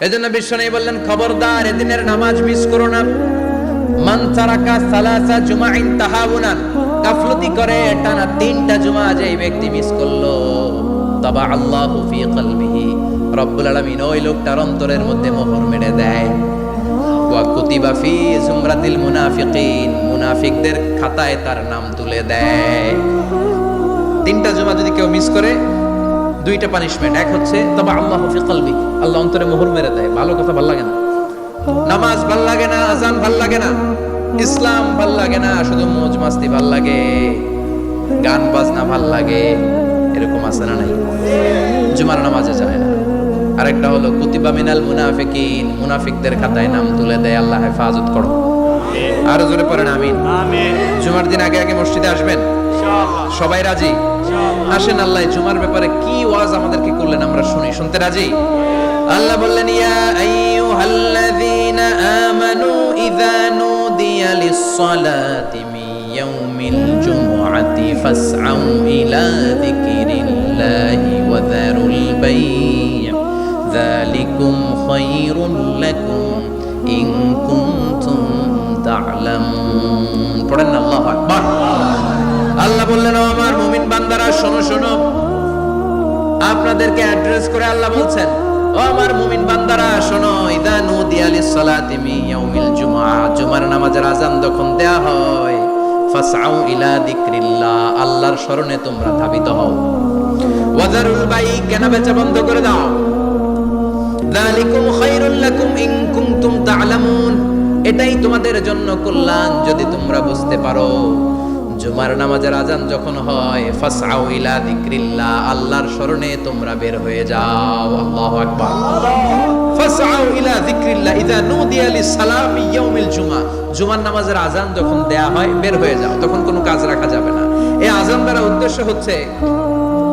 এজন্য বিশ্বনবী বললেন, খবরদার এদিনের নামাজ মিস করো না। মান তারাকা সালাসা জুমাইন তাহাউনান, গাফলতি করে টানা 3টা জুমা যেই ব্যক্তি মিস করলো, তাবা আল্লাহু ফি কলবিহি, রব্বুল আলামিন ওই লোকটার অন্তরের মধ্যে মোহর মেরে দেয়। ওয়া কুতিবা ফি জুমরাতিল মুনাফিকিন, মুনাফিকদের খাতায় তার নাম তুলে দেয়। 3টা জুমা যদি কেউ মিস করে, 2টা পানিশমেন্ট। এক হচ্ছে তাবা আল্লাহু ফি কলবি, আল্লাহ অন্তরে মোহর মেরে দেয়। ভালো কথা ভাল লাগে না, নামাজ ভাল লাগে না, আজান ভাল লাগে না, ইসলাম ভাল লাগে না, শুধু মৌজ মাস্তি ভাল লাগে, গান বাজনা ভাল লাগে, এরকম আছে না নাই? জুমার নামাজে যায় না। আরেকটা হলো কুতিবা মিনাল মুনাফিকিন, মুনাফিকদের খাতায় নাম তুলে দেয়। আল্লাহ হেফাজত করো। আরো জোরে পড়েন আমিন। জুমার দিন আগে আগে মসজিদে আসবেন সবাই? রাজি? আসেন, আল্লাহ জুমার ব্যাপারে কি ওয়াজ আমাদেরকে করলেন আমরা শুনি। শুনতে রাজি? আল্লাহ বললেন, ইয়া আইয়ুহাল্লাযীনা আমানু ইযা নুদিয়া লিস-সালাতি মিন ইয়াউমিল জুমআতি ফাসআউ ইলা যিকরিল্লাহি ওয়া যারুল বাই', যালিকুম খায়রুল লাকুম ইন কুনতুম তা'লামুন। পড়েন না আল্লাহু আকবার। আল্লাহ বললেন, ও আমার মুমিন বান্দারা শোনো শোনো। আপনাদেরকে অ্যাড্রেস করে আল্লাহ বলছেন, ও আমার মুমিন বান্দারা শোনো, ইযা নুদিয়া লিস-সালাতি মিন ইয়াউমিল জুমআ, জুমার নামাজের আযান যখন দেয়া হয়, ফাসআউ ইলা যিকরিল্লাহ, আল্লাহর স্মরণে তোমরা ধাবিত হও। ওয়া যারুল বাই', কেনা বেচা বন্ধ করে দাও। যালিকুম খায়রুল লাকুম ইন কুনতুম তা'লামুন, এটাই তোমাদের জন্য কল্যাণ যদি তোমরা বুঝতে পারো। জুমার নামাজের আযান যখন হয়, ফাসআউ ইলা যিকরিল্লাহ, আল্লাহর স্মরণে তোমরা বের হয়ে যাও। আল্লাহু আকবার। ফাসআউ ইলা যিকরিল্লাহ ইযা নুদিয়া লিস-সালামি ইয়াউমিল জুমআ, জুমার নামাজের আযান যখন দেয়া হয় বের হয়ে যাও, তখন কোনো কাজ রাখা যাবে না। এই আযান দ্বারা উদ্দেশ্য হচ্ছে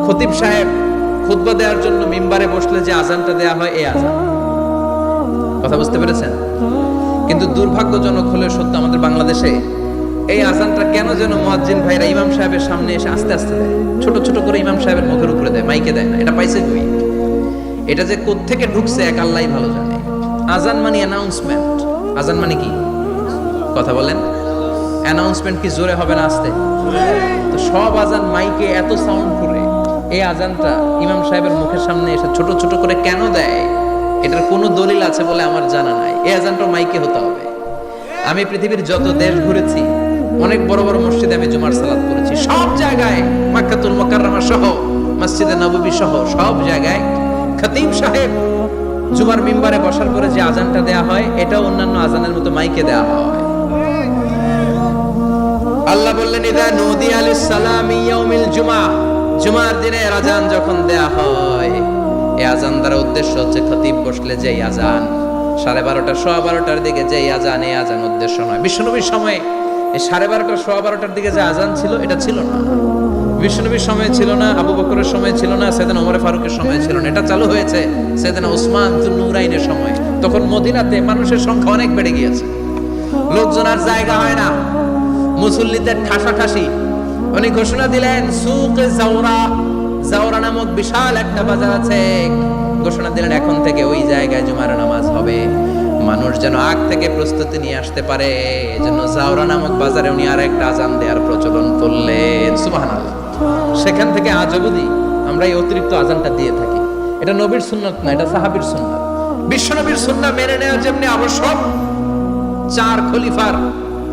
খতিব সাহেব খুতবা দেওয়ার জন্য মিম্বারে বসলে যে আযানটা দেয়া হয়, এই আযান। কথা বুঝতে পেরেছেন? কিন্তু দুর্ভাগ্যজনক হলে সত্য, আমাদের বাংলাদেশে এই আযানটা কেন যেন মুয়াজ্জিন ভাইরা ইমাম সাহেবের সামনে এসে আস্তে আস্তে দেয়, ছোট ছোট করে ইমাম সাহেবের মুখের উপরে দেয়, মাইকে দেয় না। এটা পাইছে কই? এটা যে কোত্থেকে ঢুকছে এক আল্লাহই ভালো জানে। আযান মানে অ্যানাউন্সমেন্ট। আযান মানে কি? কথা বলেন। অ্যানাউন্সমেন্ট কি জোরে হবে না আস্তে? তো সব আযান মাইকে এত সাউন্ড করে, এই আযানটা ইমাম সাহেবের মুখের সামনে এসে ছোট ছোট করে কেন দেয়? এটার কোনো দলিল আছে বলে আমার জানা নাই। এই আযানটা মাইকে হতে হবে। আমি পৃথিবীর যত দেশ ঘুরেছি, অনেক বড় বড় মসজিদে আমি জুমার সালাত করেছি, সব জায়গায় মক্কাতুল মুকাররমা সহ মসজিদে নববী সহ সব জায়গায় খতিব সাহেব জুমার মিম্বারে বসার পরে যে আযানটা দেয়া হয়, এটা অন্যান্য আযানের মতো মাইকে দেয়া হয়। আল্লাহ বললেন, ইযা নুদিয়া লিস-সালামি ইয়াউমিল জুমআ, জুমার দিনের আযান যখন দেয়া হয়, এই আযান দ্বারা উদ্দেশ্য হচ্ছে খতিব বসলে যেই আযান 12:30 12:15 দিকে যেই আযান, এই আযান উদ্দেশ্য নয়। বিশ্বনবীর সময়ে এই 12:30 12:15 দিকে যে আযান ছিল, এটা ছিল না। বিশ্বনবীর সময় ছিল না, আবু বকরের সময় ছিল না, সাইয়েদনা ওমর ফারুকের সময় ছিল না। এটা চালু হয়েছে সাইয়েদনা উসমান যুন্নুরাইনের সময়। তখন মদিনাতে মানুষের সংখ্যা অনেক বেড়ে গিয়েছে, লোকজন আর জায়গা হয় না, মুসল্লিদের ঠাসাঠাসি। উনি ঘোষণা দিলেন, সুকে জাওরা, জাওরা নামক বিশাল একটা বাজার আছে, ঘোষণা দিলেন এখন থেকে ওই জায়গায় জুমার নামাজ হবে। মানুষ যেন আগ থেকে প্রস্তুতি নিয়ে আসতে পারে, এজন্য জাওরা নামক বাজারে উনি আর একটা আযান দেওয়ার প্রচলন করলেন। সুবহানাল্লাহ। সেখান থেকে আজ অবধি আমরা এই অতিরিক্ত আযানটা দিয়ে থাকি। এটা নবীর সুন্নাত না, এটা সাহাবীর সুন্নাত। বিশ্বনবীর সুন্নাত মেনে নেওয়া যেমনি আবশ্যক, 4 খলিফার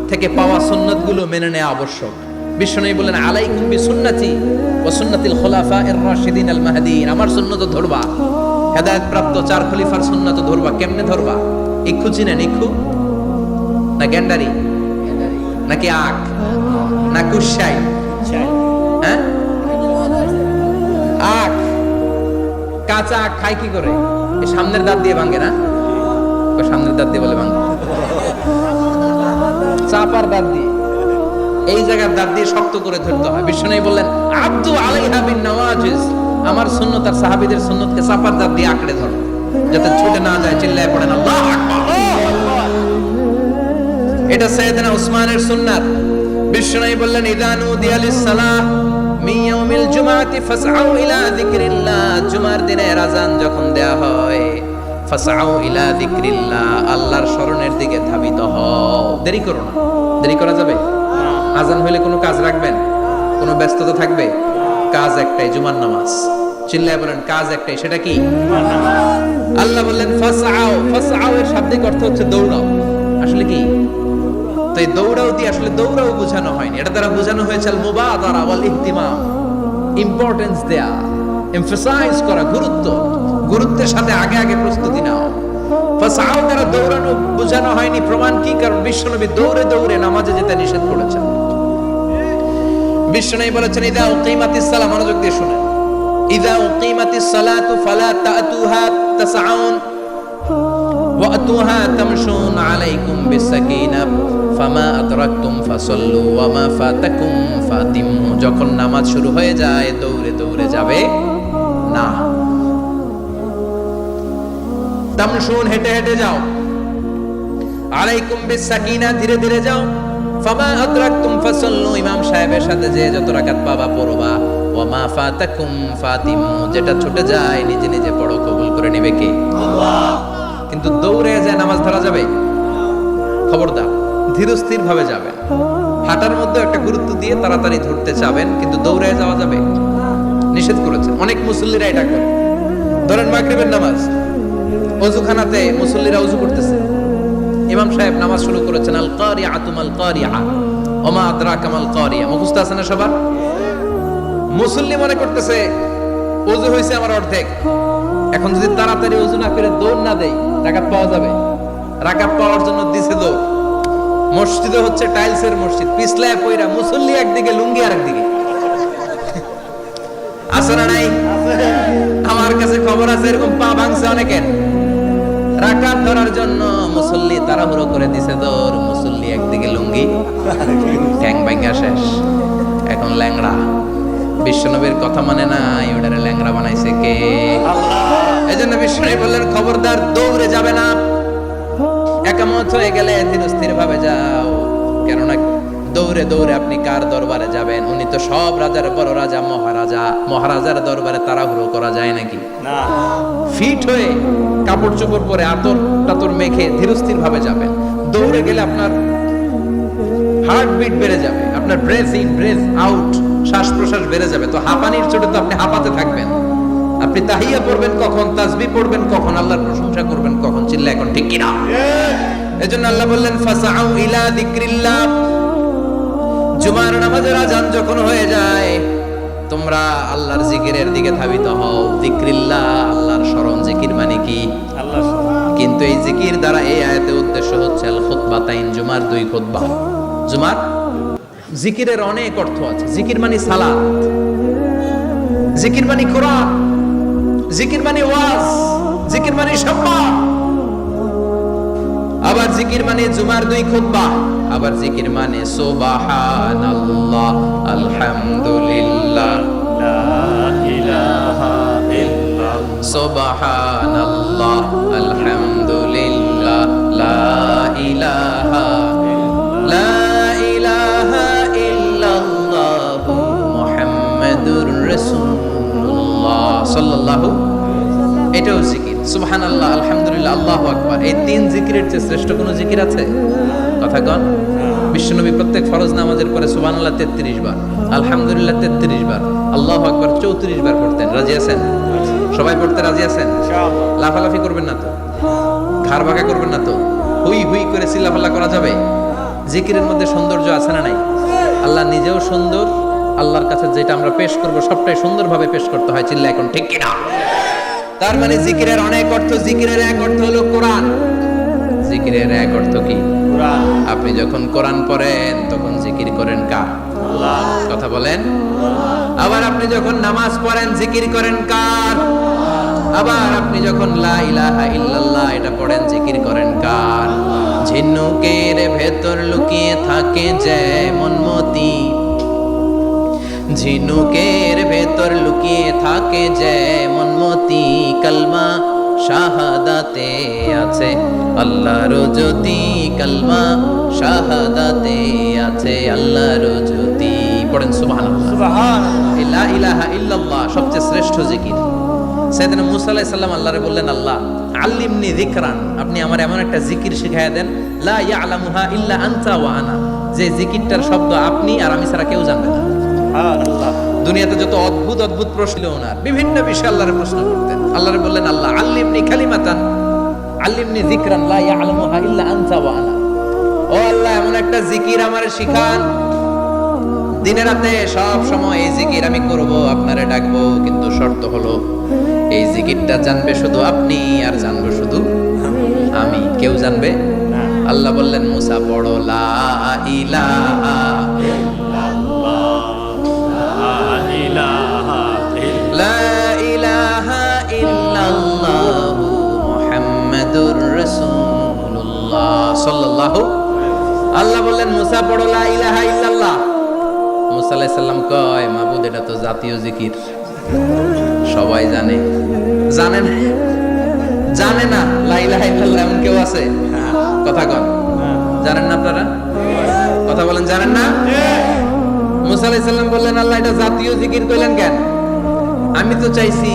থেকে পাওয়া সুন্নাতগুলো মেনে নেওয়া আবশ্যক। বিশ্বনবী বলেন, আলাইকুম বিসুন্নতি ওয়া সুন্নাতিল খুলাফায়ে রাশিদিন আল মাহদিয়িন, আমার সুন্নাত ধরবা। হেদায়েত প্রাপ্ত 4 খলিফার সুন্নাত ধরবা। কেমনে ধরবা? ইক্ষু চিনেন? ইক্ষু না গ্যান্ডারি নাকি আখ না কুশাই? হ্যাঁ, আখ। কাঁচা আখ খায় কি করে? এই সামনের দাঁত দিয়ে ভাঙে না? সামনের দাঁত দিয়ে বলে ভাঙে, চাপার দাঁত দিয়ে, এই জায়গার দাঁত দিয়ে শক্ত করে ধরতে হয়। বিশ্বনবী বললেন, আব্দু আলাইহা বিন নওয়াজিজ, আমার সুন্নাত আর সাহাবীদের সুন্নাতকে চাপার দাঁত দিয়ে আঁকড়ে ধরো, যাতে ছুটে না যায়। চিল্লায় পড়েন আল্লাহু আকবার। এটা সাইয়েদনা উসমানের সুন্নাত। বিশ্বনবী বললেন, ইযা নুদিয়া লিস-সালাহ মিন ইয়াউমিল জুমআতি ফাসআউ ইলা যিকরিল্লাহ, জুমার দিনের আযান যখন দেয়া হয়, ফাসআউ ইলা যিকরিল্লাহ, আল্লাহর স্মরণের দিকে ধাবিত হও। দেরি করো না। দেরি করা যাবে? আজান হইলে কোনো কাজ রাখবেন? কোনো ব্যস্ততা থাকবে? কাজ একটাই, জুমার নামাজ। চিল্লায় বলেন কাজ একটাই, সেটা কি? আল্লাহ বললেন ফাসআউ। ফাসআউ এর শাব্দিক অর্থ হচ্ছে দৌড়াও। আসলে কি? তো এই দৌড়াও দিয়ে আসলে দৌড়াও বোঝানো হয়নি, এটা দ্বারা বোঝানো হয়েছে আল মুবাদারা ওয়াল ইহতিমাম, ইম্পর্টেন্স দেয়া, এমফাসাইজ করা, গুরুত্বের সাথে আগে আগে প্রস্তুতি নাও। ফাসআউ দ্বারা দৌড়ানো বোঝানো হয়নি। প্রমাণ কি? কারণ বিশ্বনবী দৌড়ে দৌড়ে নামাজে যেতে নিষেধ করেছেন। বিশ্বনবী বলেছেন ইদা উকিমাতিস সালাহ, মনোযোগ দিয়ে শুনেন, ইদা উকিমাতিস সালাতু ফালা তাতুহা তাসআউন ওয়া আতুহা তামশুন আলাইকুম বিসাকিনাহ ফামা আদরাকতুম ফাসাল্লু ওয়া মা ফাতাকুম ফাতিমু। যখন নামাজ শুরু হয়ে যায় দৌড়ে দৌড়ে যাবে না। তামশুন, হেঁটে হেঁটে যাও। আলাইকুম বিসাকিনাহ, ধীরে ধীরে যাও। ফামা আদরাকতুম ফাসাল্লু, ইমাম সাহেবের সাথে যে যত রাকাত পাবা পড়বা। ওয়া মা ফাতাকুম ফাতিমু, যেটা ছুটে যায় নিজে নিজে পড়ো, কবুল করে নেবে কে? আল্লাহ। কিন্তু দৌড়ে যায় নামাজ ধরা যাবে? খবরদার, ধীরস্থির ভাবে যাবেন। হাঁটার মধ্যে একটা গুরুত্ব দিয়ে তাড়াতাড়ি ধরতে চাবেন, কিন্তু দৌড়ে যাওয়া যাবে? নিষেধ করেছেন। অনেক মুসল্লিরা এটা করে। ধরেন মাগরিবের নামাজ, ওযুখানাতে মুসল্লিরা ওযু করতেছে, ইমাম সাহেব নামাজ শুরু করেছেন আল কারিআতু মাল কারিআ ওয়া মা আদরাকা মাল কারিআ, মুখস্থ আছে না সবার? মুসল্লি মনে করতেছে ওযু হইছে আমার অর্ধেক, এখন যদি তাড়াতাড়ি ওযু না করে দৌড় না দেই রাকাত পাওয়া যাবে? রাকাত পাওয়ার জন্য দিছে দৌড়। মসজিদে হচ্ছে টাইলসের মসজিদ, পিছলায় পয়রা মুসল্লি একদিকে, লুঙ্গি আরেকদিকে। আছে না নাই? আমার কাছে খবর আছে এরকম পা ভাঙছে অনেকের। রাকাত ধরার জন্য মুসল্লি তাড়াহুড়ো করে দিছে দৌড়, মুসল্লি একদিকে লুঙ্গি, ঠ্যাং ভাঙা শেষ, এখন ল্যাংড়া। বিশ্বনবীর কথা মানে নাই, ওটারে ল্যাংড়া বানাইছে কে? আল্লাহ। এজন্য বিশ্বনবী বললেন খবরদার দৌড়ে যাবে না। একামত হয়ে গেলে ধীরস্থির ভাবে যাও, কেননা দৌড়ে দৌড়ে আপনি কার দরবারে যাবেন? উনি তো সব রাজার বড় রাজা, মহারাজা। মহারাজার দরবারে তাড়াহুড়ো করা যায় নাকি? না। ফিট হয়ে কাপড় চোপড় পরে আতর টাতর মেখে ধীরস্থির ভাবে যাবেন। দৌড়ে গেলে আপনার হার্টবিট বেড়ে যাবে, আপনার ব্রেথ ইন ব্রেথ আউট, শ্বাস প্রশ্বাস বেড়ে যাবে। তো হাঁপানির চোটে তো আপনি হাঁপাতে থাকবেন। আপনি তাহিয়া পড়বেন কখন, তাসবিহ পড়বেন কখন, আল্লাহর প্রশংসা করবেন কখন? চিল্লা এখন ঠিক কিনা? এজন্য আল্লাহ বললেন ফাসআউ ইলা যিকরিল্লাহ। জুমার নামাজের আযান যখন হয়ে যায় তোমরা আল্লাহর জিকিরের দিকে ধাবিত হও। যিকরিল্লাহ, আল্লাহর স্মরণ। জিকির মানে কি? আল্লাহর স্মরণ। কিন্তু এই জিকির দ্বারা এই আয়াতের উদ্দেশ্য হচ্ছে আল খুতবাতাইন, জুমার দুই খুতবা। জুমার জিকিরের অনেক অর্থ আছে। জিকির মানে সালাত, জিকির মানে কোরআন, জিকির মানে ওয়াজ, জিকির মানে সম্মান। আবার জিকির মানে জুমার দুই খুতবা। আবার জিকির মানে সুবহানাল্লাহ, আলহামদুলিল্লাহ, লা ইলাহা ইল্লাল্লাহ, সুবহানাল্লাহ, আলহামদুলিল্লাহ, লা ইলাহা ইল্লাল্লাহ, মুহাম্মাদুর রাসূলুল্লাহ সাল্লাল্লাহু। এটাও জিকির। সুবহানাল্লাহ, আলহামদুলিল্লাহ, আল্লাহু আকবার। এই তিন জিকিরের চেয়ে শ্রেষ্ঠ কোনো জিকির আছে? কথা কন। বিশ্বনবী প্রত্যেক ফরজ নামাজের পরে সুবহানাল্লাহ 33 বার, আলহামদুলিল্লাহ 33 বার, আল্লাহু আকবার 34 বার পড়তেন। রাজি আছেন? সবাই পড়তে রাজি আছেন? ইনশাআল্লাহ। লাফালাফি করবেন না তো? ঘাড় ভাঙা করবেন না তো? হুই হুই করে চিল্লাফাল্লা করা যাবে? জিকিরের মধ্যে সৌন্দর্য আছে না নাই? আল্লাহ নিজেও সুন্দর। আল্লাহর কাছে যেটা আমরা পেশ করব সবটাই সুন্দরভাবে পেশ করতে হয়। চিল্লা এখন ঠিক কিনা? তার মানে জিকিরের অনেক অর্থ। জিকিরের এক অর্থ হলো কোরআন। জিকিরের এক অর্থ কি? কোরআন। আপনি যখন কোরআন পড়েন তখন জিকির করেন কার? আল্লাহ। কথা বলেন। আবার আপনি যখন নামাজ পড়েন জিকির করেন কার? আবার আপনি যখন লা ইলাহা ইল্লাল্লাহ এটা পড়েন জিকির করেন কার? ঝিনুকের ভেতর লুকিয়ে থাকে যেমন মতি, ঝিনুকের ভেতর লুকিয়ে থাকে যেমন মতি, কালমা শাহাদাতে আছে আল্লাহর জ্যোতি, কালমা শাহাদাতে আছে আল্লাহর জ্যোতি। পড়েন সুবহানাল্লাহ। সুবহানাল্লাহ। লা ইলাহা ইল্লাল্লাহ সবচেয়ে শ্রেষ্ঠ জিকির। সাইয়েদনা মুসা আলাইহিস সালাম আল্লাহরে বললেন, আল্লাহ আল্লিমনি যিকরান, আপনি আমার এমন একটা জিকির শিখাইয়া দেন, লা ইয়ালামুহা ইল্লা আনতা ওয়া আনা, যে জিকিরটার শব্দ আপনি আর আমি ছাড়া কেউ জানবে না। সুবহানাল্লাহ। দুনিয়াতে যত অদ্ভুত অদ্ভুত প্রশ্ন ছিল ওনার, বিভিন্ন বিষয়ে আল্লাহরে প্রশ্ন করতেন। আল্লাহরে বললেন, আল্লাহ আল্লিমনি কালিমাতান, আল্লিমনি যিকরান লা ইয়ালামুহা ইল্লা আনতা ওয়া আনা, ও আল্লাহ এমন একটা জিকির আমারে শিখান, দিনে রাতে সব সময় এই জিকির আমি করব, আপনারে ডাকবো, কিন্তু শর্ত হলো এই জিকিরটা জানবে শুধু আপনি আর জানবে শুধু আমি, কেউ জানবে না। আল্লাহ বললেন, মুসা পড়ো লা ইলাহা ইল্লাল্লাহ, লা ইলাহা ইল্লাল্লাহ মুহাম্মাদুর রাসূলুল্লাহ সাল্লাল্লাহু। আল্লাহ বললেন, মুসা পড়ো লা ইলাহা ইল্লাল্লাহ। মুসা আলাইহিস সালাম কয়, মাবুদ এটা তো জাতীয় জিকির, সবাই জানে। জানে না? জানে না লা ইলাহা ইল্লাল্লাহ এমন কেউ আছে? কথা কন, জানেন না আপনারা? কথা বলেন, জানেন না? মুসা আলাইহিস সালাম বললেন, আল্লাহ এটা জাতীয় জিকির কইলেন কেন? আমি তো চাইছি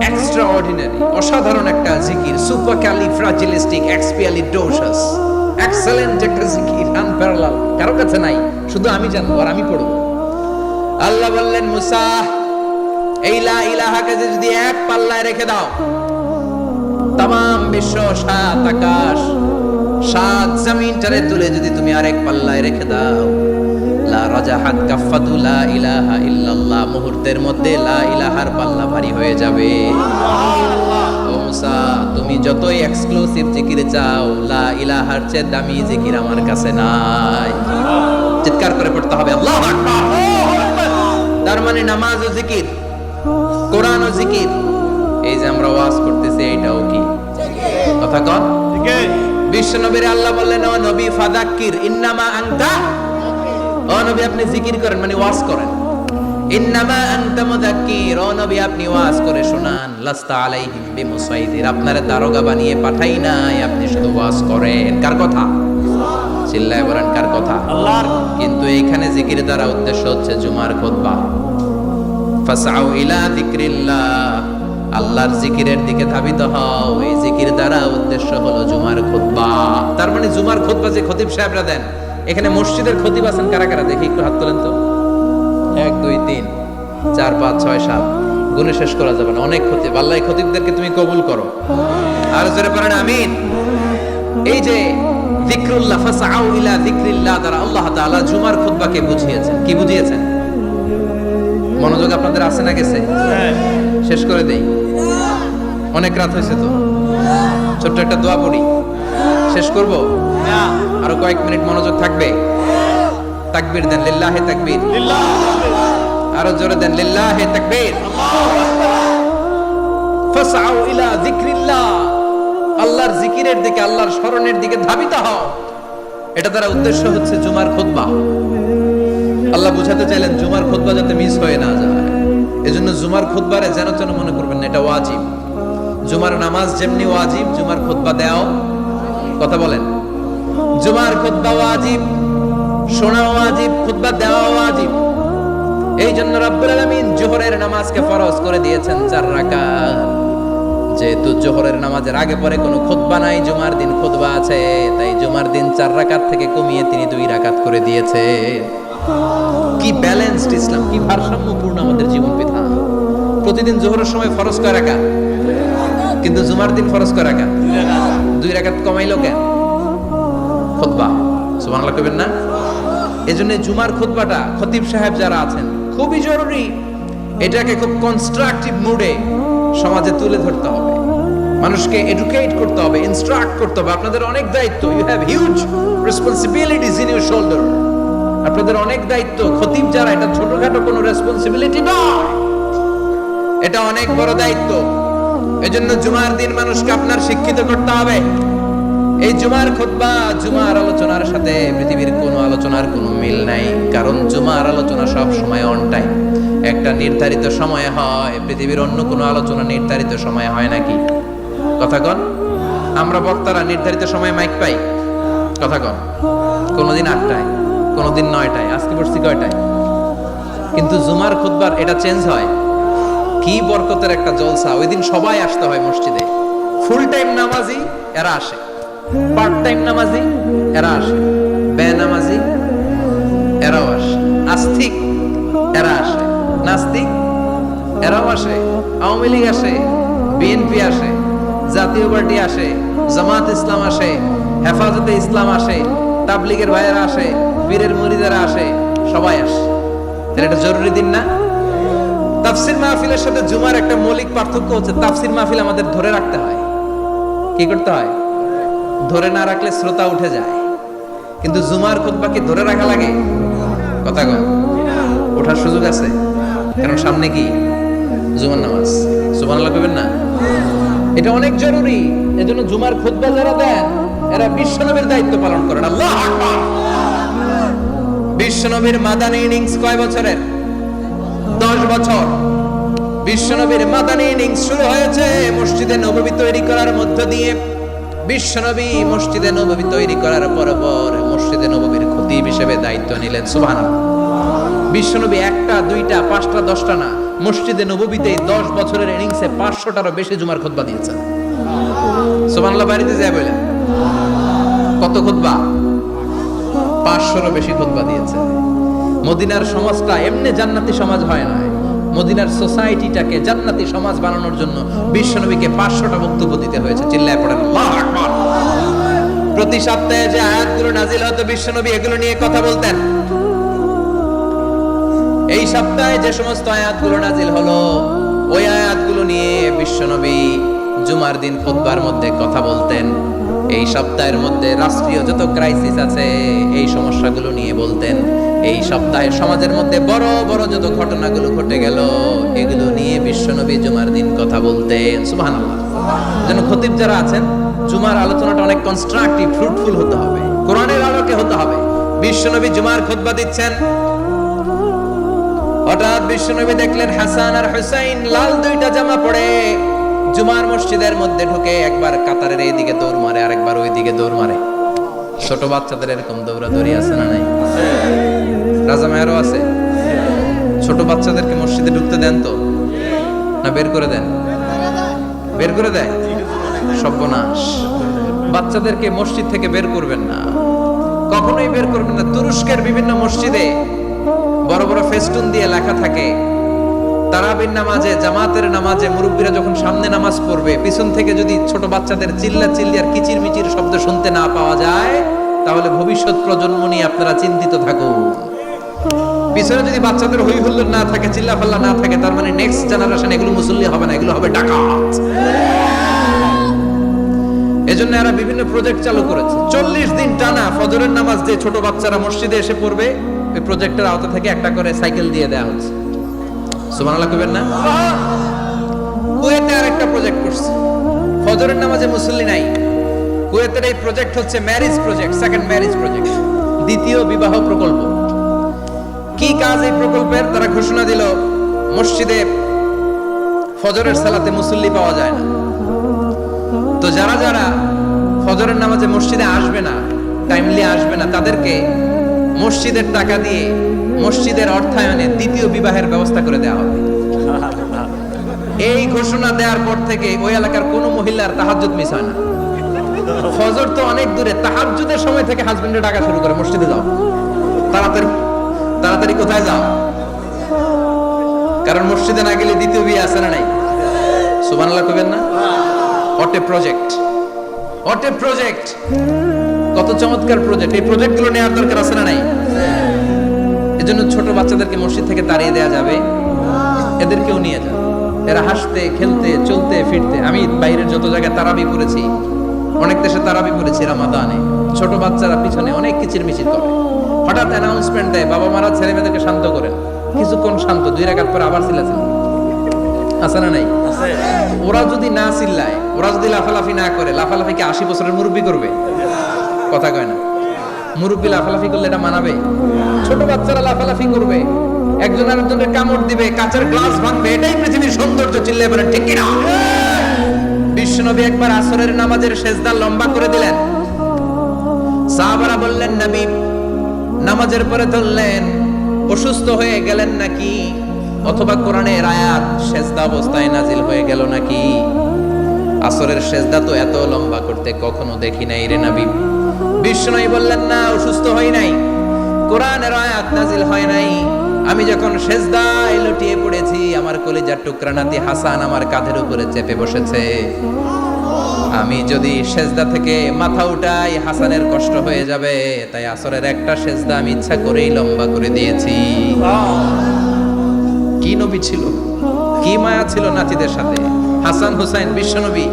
এক্সট্রা অর্ডিনারি, অসাধারণ একটা জিকির, সুপার ক্যালিফ্রাজিলিস্টিক এক্সপিয়ালিডোসাস, এক্সেলেন্ট একটা জিকির, আনপ্যারালাল, কারো কাছে নাই, শুধু আমি জানবো আর আমি পড়বো। আল্লাহ বললেন, মুসা এই লা ইলাহাকে যদি এক পাল্লায় রেখে দাও, তামাম বিশ্ব, সাত আকাশ, সাত জমিনটারে তুলে যদি তুমি আরেক পাল্লায় রেখে দাও, লা রাজাহাত কাফাতু লা ইলাহা ইল্লাল্লাহ, মুহূর্তের মধ্যে লা ইলাহার পাল্লা ভারী হয়ে যাবে। ও মুসা, তুমি যতই এক্সক্লুসিভ জিকির চাও, লা ইলাহার চেয়ে দামি জিকির আমার কাছে নাই। চিৎকার করে পড়তে হবে আল্লাহু আকবার। তার মানে নামাজ ও জিকির, কোরআন ও জিকির, এই যে আমরা ওয়াজ করতেছি এটাও কি কথা কন? বিশ্ব নবীর আল্লাহ বললেন, ও নবী ফাযাক্কির ইন্নামা আনতা, ও নবী আপনি জিকির করেন মানে ওয়াজ করেন। ইন্নামা আনতা মুযাক্কির, ও নবী আপনি ওয়াজ করে শোনান। লাস্তা আলাইহিম বিমুসাইতির, আপনারে দারোগা বানিয়ে পাঠাই নাই, আপনি শুধু ওয়াজ করেন। কার কথা? চিল্লায় বলেন কার কথা? আল্লাহর। কিন্তু এইখানে জিকির দ্বারা উদ্দেশ্য হচ্ছে জুমার খুতবা। ফাসআউ ইলা যিকরিল্লাহ, আল্লাহর জিকিরের দিকে ধাবিত হও, এই জিকির দ্বারা উদ্দেশ্য হলো জুমার খুতবা। তার মানে জুমার খুতবা যে খতিব সাহেবরা দেন, এখানে মসজিদের খতিব আছেন কারা কারা? দেখি একটু হাত তোলেন তো। 1 2 3 4 5 6 7, গুণে শেষ করা যাবে না, অনেক খতিব। আল্লাহ এই খতিবদেরকে তুমি কবুল করো। আর জোরে পড়েন আমিন। এই যে যিকরুল্লাহ, ফাসআউ ইলা যিকরিল্লাহ দ্বারা আল্লাহ তাআলা জুমার খুতবাকে বুঝিয়েছেন। কি বুঝিয়েছেন? মনোযোগ আপনাদের আছে না গেছে? শেষ করে দেই, অনেক রাত হয়েছে তো। ছোট্ট একটা দোয়া পড়ি, শেষ করব না, আরো কয়েক মিনিট মনোযোগ থাকবে। তাকবীর দেন, লিল্লাহি তাকবীর, আরো জোরে দেন, লিল্লাহি তাকবীর। ফাসআউ ইলা যিকরিল্লাহ, আল্লাহর জিকিরের দিকে, আল্লাহর স্মরণের দিকে ধাবিত হও। এটা দ্বারা উদ্দেশ্য হচ্ছে জুমার খুতবা। আল্লাহ বুঝাতে চাইলেন জুমার খুতবা যাতে মিস হয়ে না যায়, এজন্য জুমার খুতবারে যেন যেন মনে করবেন না এটা ওয়াজিব। জুমার নামাজ যেমনি ওয়াজিব, জুমার খুতবা দেওয়াও, কথা বলেন, জুমার খুতবা ওয়াজিব, শোনা ওয়াজিব, খুতবা দেওয়া ওয়াজিব। এই জন্য রব্বুল আলামিন জোহরের নামাজকে ফরজ করে দিয়েছেন 4 রাকাত। যেহেতু জোহরের নামাজের আগে পরে কোনো খুতবা নাই, জুমার দিন খুতবা আছে, তাই জুমার দিন 4 রাকাত থেকে কমিয়ে তিনি 2 রাকাত করে দিয়েছে। কি ব্যালেন্সড ইসলাম, কি ভারসাম্যপূর্ণ আমাদের জীবন বিধান। প্রতিদিন জোহরের সময় ফরজ কয় রাকাত, কিন্তু জুমার দিন ফরজ কয় রাকাত? 2 রাকাত কমাইলো কেন? খুতবা, সুবহানাল্লাহ কইবেন না? এজন্য জুমার খুতবাটা খতিব সাহেব যারা আছেন খুবই জরুরি। এটাকে খুব কনস্ট্রাকটিভ মুডে সমাজে তুলে ধরতে হবে, মানুষকে এডুকেট করতে হবে, ইনস্ট্রাক্ট করতে হবে। আপনাদের অনেক দায়িত্ব, you have huge responsibilities in your shoulder. আপনাদের অনেক দায়িত্ব। খতিব যারা, এটা ছোটখাটো কোনো রেসপন্সিবিলিটি নয়, এটা অনেক বড় দায়িত্ব। এজন্য জুমার দিন মানুষকে আপনার শিক্ষিত করতে হবে। এই জুমার খুতবা, জুমার আলোচনার সাথে পৃথিবীর কোনো আলোচনার কোনো মিল নাই, কারণ জুমার আলোচনা সব সময় অন টাইম, একটা নির্ধারিত সময়ে হয়। পৃথিবীর অন্য কোনো আলোচনা নির্ধারিত সময়ে হয় নাকি? কথা কন। আমরা বক্তারা নির্ধারিত সময়ে মাইক পাই, কথা কন। কোনোদিন 8টায়, কোনোদিন 9টায়, আজকে পড়ছি কয়টায়? কিন্তু জুমার খুতবার এটা চেঞ্জ হয়, কি বরকতের একটা জলসা। ওই দিন সবাই আসতে হয় মসজিদে। ফুল টাইম নামাজি এরা আসে, পার্ট টাইম নামাজি এরা আসে, বেনামাজি এরাও আসে, আস্তিক এরা আসে, নাস্তিক এরাও আসে, আওয়ামী লীগ আসে, বিএনপি আসে, জাতীয় পার্টি আসে, জামাত ইসলাম আসে, হেফাজতে ইসলাম আসে, তাবলিগের ভাইয়েরা আসে, পীরের মুরিদেরা আসে, সবাই আসে। তাহলে এটা জরুরি দিন না? তাফসির মাহফিলের সাথে জুমার একটা মৌলিক পার্থক্য হচ্ছে, তাফসির মাহফিল আমাদের ধরে রাখতে হয়। কি করতে হয়? ধরে না রাখলে শ্রোতা উঠে যায়। কিন্তু জুমার খুতবা কি ধরে রাখা লাগে? কথা কয়, ওঠার সুযোগ আছে, কারণ সামনে কি জুমার নামাজ। সুবহানাল্লাহ কইবেন না? এটা অনেক জরুরি। এজন্য জুমার খুতবা যারা দেন এরা বিশ্বনবীর দায়িত্ব পালন করেন। আল্লাহু আকবার। বিশ্বনবীর মাদানী ইনিংস কয় বছরের? 10 বছর। বিশ্বনবীর মাদানী ইনিংস শুরু হয়েছে মসজিদে নববী তৈরি করার মধ্য দিয়ে। বিশ্বনবী মসজিদে নববী তৈরি করার পর মসজিদে নববীর খতিব হিসেবে দায়িত্ব নিলেন। সুবহানাল্লাহ। বিশ্বনবী একটা, দুইটা, পাঁচটা, 10টা না, মসজিদে নববীতে 10 বছরের ইনিংসে 500টারও বেশি জুমার খুতবা দিয়েছেন। সুবহানাল্লাহ। বাড়িতে যায় বলেন কত খুতবা? 500রও বেশি খুতবা দিয়েছে। মদিনার সমাজটা এমনি জান্নাতি সমাজ হয় না। মদিনার সোসাইটিটাকে জান্নাতি সমাজ বানানোর জন্য বিশ্বনবীকে 500টা বক্তব্য দিতে হয়েছে। চিল্লায় পড়েন আল্লাহু আকবার। প্রতি সপ্তাহে যে আয়াতগুলো নাজিল হতো বিশ্বনবী এগুলো নিয়ে কথা বলতেন। এই সপ্তাহে যে সমস্ত আয়াতগুলো নাজিল হলো ওই আয়াতগুলো নিয়ে বিশ্বনবী জুমার দিন খুতবার মধ্যে কথা বলতেন। এই সপ্তাহের মধ্যে রাষ্ট্রীয় যত ক্রাইসিস আছে এই সমস্যাগুলো নিয়ে বলতেন। এই সপ্তাহে সমাজের মধ্যে বড় বড় যত ঘটনাগুলো ঘটে গেল এগুলো নিয়ে বিশ্বনবী জুমার দিন কথা বলতেন। সুবহানাল্লাহ। যেন খতিব যারা আছেন জুমার আলোচনাটা অনেক কনস্ট্রাকটিভ, ফ্রুটফুল হতে হবে, কোরআনের আলোকে হতে হবে। বিশ্বনবী জুমার খুতবা দিচ্ছেন, হঠাৎ বিশ্বনবী দেখলেন হাসান আর হুসাইন লাল দুইটা জামা পরে জুমার মসজিদের মধ্যে ঢুকে একবার কাতারের এইদিকে দৌড় মারে, আরেকবার ওইদিকে দৌড় মারে। ছোট বাচ্চাদের এরকম দৌড়াদৌড়ি আছে না নাই? রাজা মায়েরও আছে। ছোট বাচ্চাদেরকে মসজিদে ঢুকতে দেন তো না বের করে দেন? বের করে দেয়। সর্বনাশ। বাচ্চাদেরকে মসজিদ থেকে বের করবেন না, কখনোই বের করবেন না। তুরস্কের বিভিন্ন মসজিদে বড় বড় ফেস্টুন দিয়ে লেখা থাকে তারাবির নামাজে, জামাতের নামাজে মুরব্বীরা যখন সামনে নামাজ পড়বে পিছন থেকে যদি ছোট বাচ্চাদের চিল্লা চিল্লি আর কিচির মিচির শব্দ শুনতে না পাওয়া যায় তাহলে ভবিষ্যৎ প্রজন্ম নিয়ে আপনারা চিন্তিত থাকুন। পিছনে যদি বাচ্চাদের হই হুল্লোড় না থাকে, চিল্লা ফাল্লা না থাকে, তার মানে নেক্সট জেনারেশন এগুলো মুসল্লি হবে না, এগুলো হবে ডাকাত। এজন্য এরা বিভিন্ন প্রজেক্ট চালু করেছে। 40 দিন টানা ফজরের নামাজ যে ছোট বাচ্চারা মসজিদে এসে পড়বে ওই প্রজেক্টের আওতা থেকে একটা করে সাইকেল দিয়ে দেওয়া হচ্ছে। সুবহানাল্লাহ কইবেন না? কুয়েতে আরেকটা প্রজেক্ট করছে, ফজরের নামাজে মুসল্লি নাই। কুয়েতের এই প্রজেক্ট হচ্ছে marriage project, second marriage project, দ্বিতীয় বিবাহ প্রকল্প। কি কাজ এই প্রকল্পের? তারা ঘোষণা দিল মসজিদে ফজরের সালাতে মুসল্লি পাওয়া যায় না, তো যারা যারা ফজরের নামাজে মসজিদে আসবে না, টাইমলি আসবে না, তাদেরকে মসজিদের টাকা দিয়ে মসজিদের অর্থায়নে দ্বিতীয় বিবাহের ব্যবস্থা করে দেওয়া হবে। এই ঘোষণা দেওয়ার পর থেকে ওই এলাকার কোনো মহিলার তাহাজ্জুদ মিস হয় না। ফজর তো অনেক দূরে, তাহাজ্জুদের সময় থেকে হাজবেন্ডে ডাকা শুরু করে মসজিদে যাও, তাড়াতাড়ি তাড়াতাড়ি কোথায় যাও, কারণ মসজিদে না গেলে দ্বিতীয় বিয়ে আছে না নাই? সুবহানাল্লাহ কইবেন না? What a project, what a project, কত চমৎকার প্রজেক্ট। এই প্রজেক্টগুলো নেওয়ার দরকার আছে না নাই? এজন্য ছোট বাচ্চাদেরকে মসজিদ থেকে তাড়িয়ে দেওয়া যাবে, এদেরকেও নিয়ে যান। এরা হাসতে খেলতে চলতে ফিরতে, আমি বাইরের যত জায়গায় তারাবি পড়েছি, অনেক দেশে তারাবি পড়েছি রমাদানে, ছোট বাচ্চারা পিছনে অনেক কিচির মিচির করে। হঠাৎ অ্যানাউন্সমেন্ট দেয় বাবা মারা ছেলে মেয়েদেরকে শান্ত করেন, কিছুক্ষণ শান্ত, 2 রাকাত পরে আবার চিল্লাচিল্লি আছে না নাই? ওরা যদি না চিল্লায়, ওরা যদি লাফালাফি না করে, লাফালাফি কি 80 বছরের মুরব্বী করবে? কথা কয় না। মুরব্বী লাফালাফি করলে এটা মানাবে? ছোট বাচ্চারা লাফালাফি করবে, একজন আরেকজনের কামড় দিবে, কাঁচের গ্লাস ভাঙবে, এটাই পৃথিবীর সৌন্দর্য। চিল্লায় বলেন ঠিক কিনা? বিশ্বনবী একবার আসরের নামাজের সেজদা লম্বা করে দিলেন। সাহাবারা বললেন নবী নামাজের পরে ধরলেন অসুস্থ হয়ে গেলেন নাকি? অথবা কোরআনের আয়াত সেজদা অবস্থায় নাজিল হয়ে গেল নাকি? আসরের সেজদা তো এত লম্বা করতে কখনো দেখি নাই রে নবী। বিষ্ণু বললেন না, অসুস্থ হই নাই, কোরআনের আয়াত নাজিল হয় নাই। আমি যখন সেজদায় লুটিয়ে পড়েছি, আমার কলিজার টুকরা নাতি হাসান আমার কাঁধের উপরে চেপে বসেছে। আমি যদি সেজদা থেকে মাথা উঠাই হাসানের কষ্ট হয়ে যাবে, তাই আসরের একটা সেজদা আমি ইচ্ছা করেই লম্বা করে দিয়েছি। কি নবী ছিল, কি মায়া ছিল নাতিদের সাথে। হাসান হুসাইন বিশ্বনবী,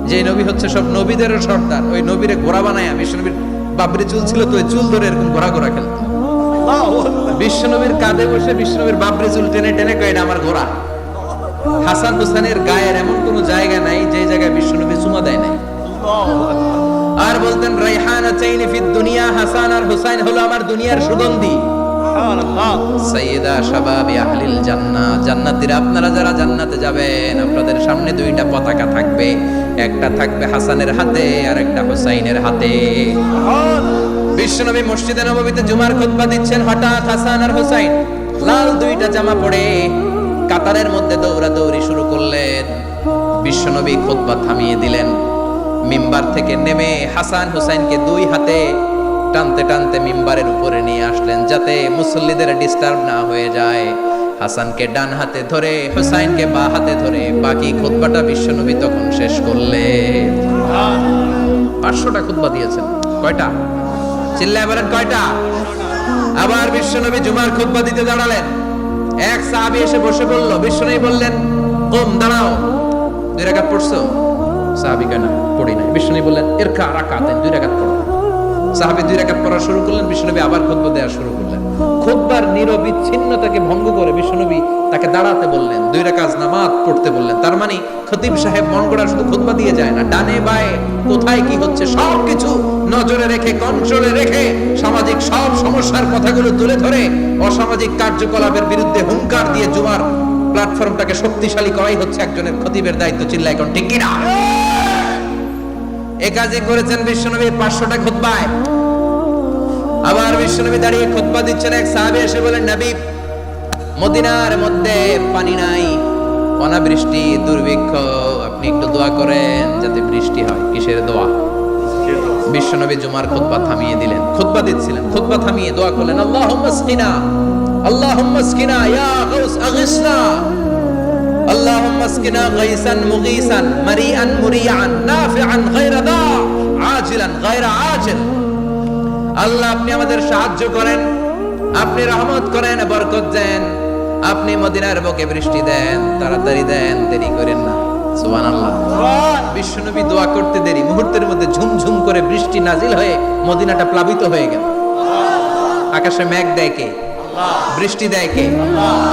যে নবী হচ্ছে সব নবীদেরও সর্দার, ওই নবীরে ঘোড়া বানায়। বিশ্বনবীর বাবরি চুল ছিল তো, ওই চুল ধরে এরকম ঘোড়া ঘোড়া খেলত। বিশ্বনবীর কাঁধে বসে বিশ্বনবীর বাবরি চুল টেনে টেনে কয় এটা আমার ঘোড়া। হাসান হুসাইনের গায়ের এমন কোন জায়গা নাই যে জায়গায় বিশ্বনবী চুমা দেয় নাই। আর বলতেন রাইহানাতাইনি ফিদ দুনিয়া, হাসান আর হুসাইন হলো আমার দুনিয়ার সুগন্ধি। সাইয়্যিদা শাবাবি আহলিল জান্নাহ, জান্নাতীরা আপনারা যারা জান্নাতে যাবেন, আপনাদের সামনে দুইটা পতাকা থাকবে, একটা থাকবে হাসানের হাতে আর একটা হুসাইনের হাতে। বিশ্বনবী মসজিদে নববীতে জুমার খুতবা দিচ্ছেন, হঠাৎ হাসান আর হুসাইন লাল দুইটা জামা পরে কাতারের মধ্যে দৌড়াদৌড়ি শুরু করলেন। বিশ্বনবী খুতবা থামিয়ে দিলেন, মিম্বার থেকে নেমে হাসান হুসাইনকে দুই হাতে টানতে টানতে মিম্বারের উপরে নিয়ে আসলেন, যাতে মুসল্লিদের ডিস্টার্ব না হয়ে যায়। হাসানকে ডান হাতে ধরে, হুসাইনকে বাঁ হাতে ধরে বাকি খুতবাটা বিশ্বনবী তখন শেষ করলেন। 500টা খুতবা দিয়েছেন। কয়টা? চিল্লায় বলেন কয়টা? আবার বিশ্বনবী জুমার খুতবা দিতে দাঁড়ালেন। এক সাহাবী এসে বসে বলল, বিশ্বনবী বললেন কম, দাঁড়াও। 2 রাকাত পড়ছো? সাহাবী কেন পড়ি নাই। বিশ্বনবী বললেন ইরকা রাকাতাইন, 2 রাকাত পড়ো। সাহাবী 2 রাকাত পড়া শুরু করলেন, বিশ্বনবী আবার খুতবা দেওয়া শুরু করলেন। খুতবার নিরবিচ্ছিন্নতাকে ভঙ্গ করে বিশ্বনবী তাকে দাঁড়াতে বললেন, 2 রাকাত নামাজ পড়তে বললেন। তার মানে খতিব সাহেব মন গড়া শুধু খুতবা দিয়ে যায় না, ডানে বায়ে কোথায় কি হচ্ছে সবকিছু নজরে রেখে, কন্ট্রোলে রেখে, সামাজিক সব সমস্যার কথাগুলো তুলে ধরে অসামাজিক কার্যকলাপের বিরুদ্ধে হুঙ্কার দিয়ে জুমার প্ল্যাটফর্মটাকে শক্তিশালী করাই হচ্ছে একজনের খতিবের দায়িত্ব। চিল্লায় এখন ঠিক কিনা? এ কাজে করেছেন বিশ্বনবী 500টা খুতবায়। আবার বিশ্বনবী দাঁড়িয়ে খুতবা দিচ্ছেন, এক সাহাবী এসে বলেন, নবী মদিনার মধ্যে পানি নাই, অনাবৃষ্টি, দুর্ভিক্ষ, আপনি একটু দোয়া করেন যাতে বৃষ্টি হয়। কিসের দোয়া? বিশ্বনবী জুমার খুতবা থামিয়ে দিলেন, খুতবা দিচ্ছিলেন, খুতবা থামিয়ে দোয়া করলেন, আল্লাহুম্মা আসকিনা, আল্লাহুম্মা আসকিনা ইয়া গাউস আগিসনা, আল্লাহুম্মা আসকিনা গাইসান মুগীসান মারিআন মুরিআন নাফিআন গায়রা দা আজিলান গায়রা আজিল। আল্লাহ আপনি আমাদের সাহায্য করেন, আপনি রহমত করেন, বরকত দেন, আপনি মদিনার বুকে বৃষ্টি দেন, তাড়াতাড়ি দেন, দেরি করেন না। সুবহানাল্লাহ। বিশ্বনবী দোয়া করতে দেরি, মুহূর্তের মধ্যে ঝুমঝুম করে বৃষ্টি নাজিল হয়ে মদিনাটা প্লাবিত হয়ে গেল। আকাশে মেঘ দেয় কে? বৃষ্টি দেয় কে?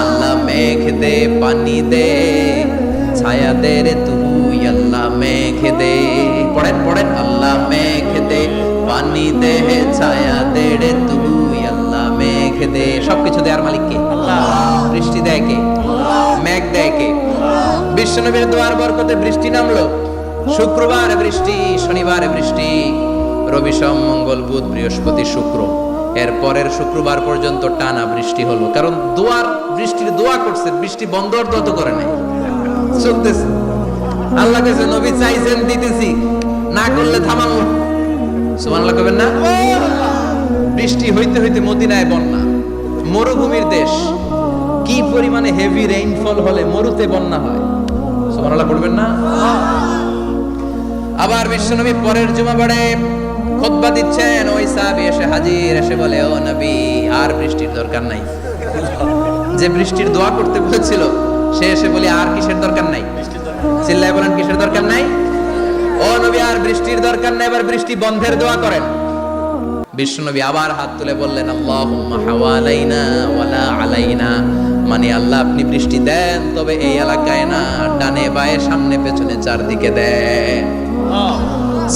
আল্লাহ মেঘ দে, পানি দে, ছায়া দে রে তুই, আল্লাহ মেঘ দে। পড়েন পড়েন, আল্লাহ মেঘ দে, পানি দে, ছায়া দে রে তুই, আল্লাহ মেঘ দে। সবকিছু দেয়ার মালিক কে? আল্লাহ। বৃষ্টি দেয় কে? মেঘ দেয় কে? বিশ্বনবীর দোয়ার বরকতে বৃষ্টি নামলো। শুক্রবার বৃষ্টি, শনিবার বৃষ্টি, রবি সোম মঙ্গল বুধ বৃহস্পতি শুক্র, এর পরের শুক্রবার পর্যন্ত টানা বৃষ্টি হলো। কারণ দোয়ার বৃষ্টির দোয়া করছে, বৃষ্টি বন্ধ তো করে নাই, চলতেছে। আল্লাহ কাছে নবী চাইছেন, দিতেছি, না করলে থামাবো। সুবহানাল্লাহ কবেন না? বৃষ্টি হইতে হইতে মদিনায় বন্যা, মরুভূমির দেশ, কি পরিমাণে হেভি রেইনফল হলে মরুতে বন্যা হয়। সুবহানাল্লাহ পড়বেন না? আবার বিশ্বনবী পরের জুমাবারে খুতবা দিচ্ছেন, ওই সাহাবী এসে হাজির, এসে বলে, ও নবী আর বৃষ্টির দরকার নাই। যে বৃষ্টির দোয়া করতে বলেছিল সে এসে বলে আর কিসের দরকার নাই? চিল্লায় বলেন কিসের দরকার নাই? ও নবী আর বৃষ্টির দরকার নাই, এবার বৃষ্টি বন্ধের দোয়া করেন। বিশ্বনবী আবার হাত তুলে বললেন, আল্লাহুম্মা হাওয়ালাইনা ওয়ালা আলাইনা, মানে আল্লাহ আপনি বৃষ্টি দেন, তবে এই এলাকায় না, ডানে বায়ে সামনে পেছনে চারদিকে দেন।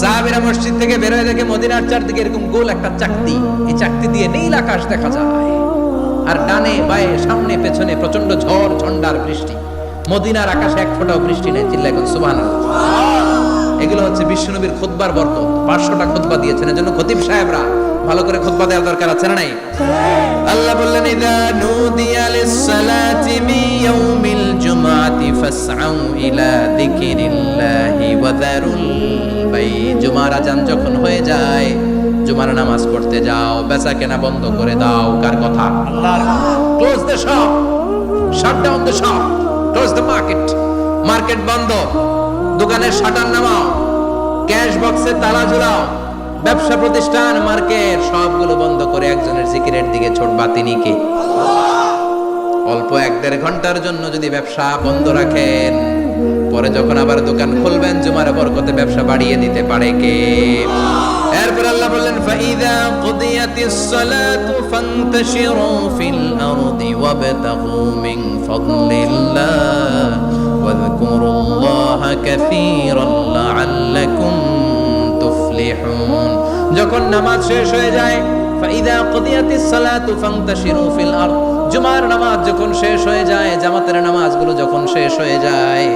সাহাবীরা মসজিদ থেকে বের হয়ে দেখে মদিনার চারদিকে এরকম গোল একটা চাকতি, এই চাকতি দিয়ে নীল আকাশ দেখা যায়, আর ডানে বায়ে সামনে পেছনে প্রচন্ড ঝড় ঝন্ডার বৃষ্টি। মদিনার আকাশে এক ফোঁটাও বৃষ্টি নেই। চিল্লায় সুবহানাল্লাহ। এগুলো হচ্ছে বিশ্বনবীর খুতবার বরকত। 500টা খুতবা দিয়েছেন, এজন্য খতিব সাহেবরা ভালো করে খুতবা দেওয়ার দরকার আছে না নাই? আল্লাহ বললেন ইযা নুদিয়া লিস-সালাতি মিন ইয়াউমিল জুমআতি ফাসআউ ইলা যিকরিল্লাহি ওয়া যারুল বাই। জুমার আযান যখন হয়ে যায়, জুমার নামাজ পড়তে যাও, বেচা কেনা বন্ধ করে দাও। কার কথা? আল্লাহর। Close the shop, shut down the shop, close the market. Market বন্ধ, দোকানের শাটার নামাও, ক্যাশ বক্সে তালা ঝুলাও, ব্যবসা প্রতিষ্ঠান, মার্কেট সবগুলো বন্ধ করে একজনের জিকিরের দিকে ছোটবা। তিনি কে? অল্প 1-1.5 ঘন্টার জন্য যদি ব্যবসা বন্ধ রাখেন, পরে যখন আবার দোকান খুলবেন জুমার বরকতে ব্যবসা বাড়িয়ে দিতে পারে কে? এরপর আল্লাহ বললেন ফাইদা কুদিয়াতিস সালাতু ফান্তাশিরু ফিল আরদি ওয়াবতাগু মিন ফাদলিল্লাহ ওয়াযকুরুল্লাহা কাসীরান লাআল্লাকুম তুফলিহুন। যখন নামাজ শেষ হয়ে যায়, ফাইদা কুদিয়াতিস সালাতু ফান্তাশিরু ফিল আরদ, জুমার নামাজ যখন শেষ হয়ে যায়, জামাতের নামাজগুলো যখন শেষ হয়ে যায়,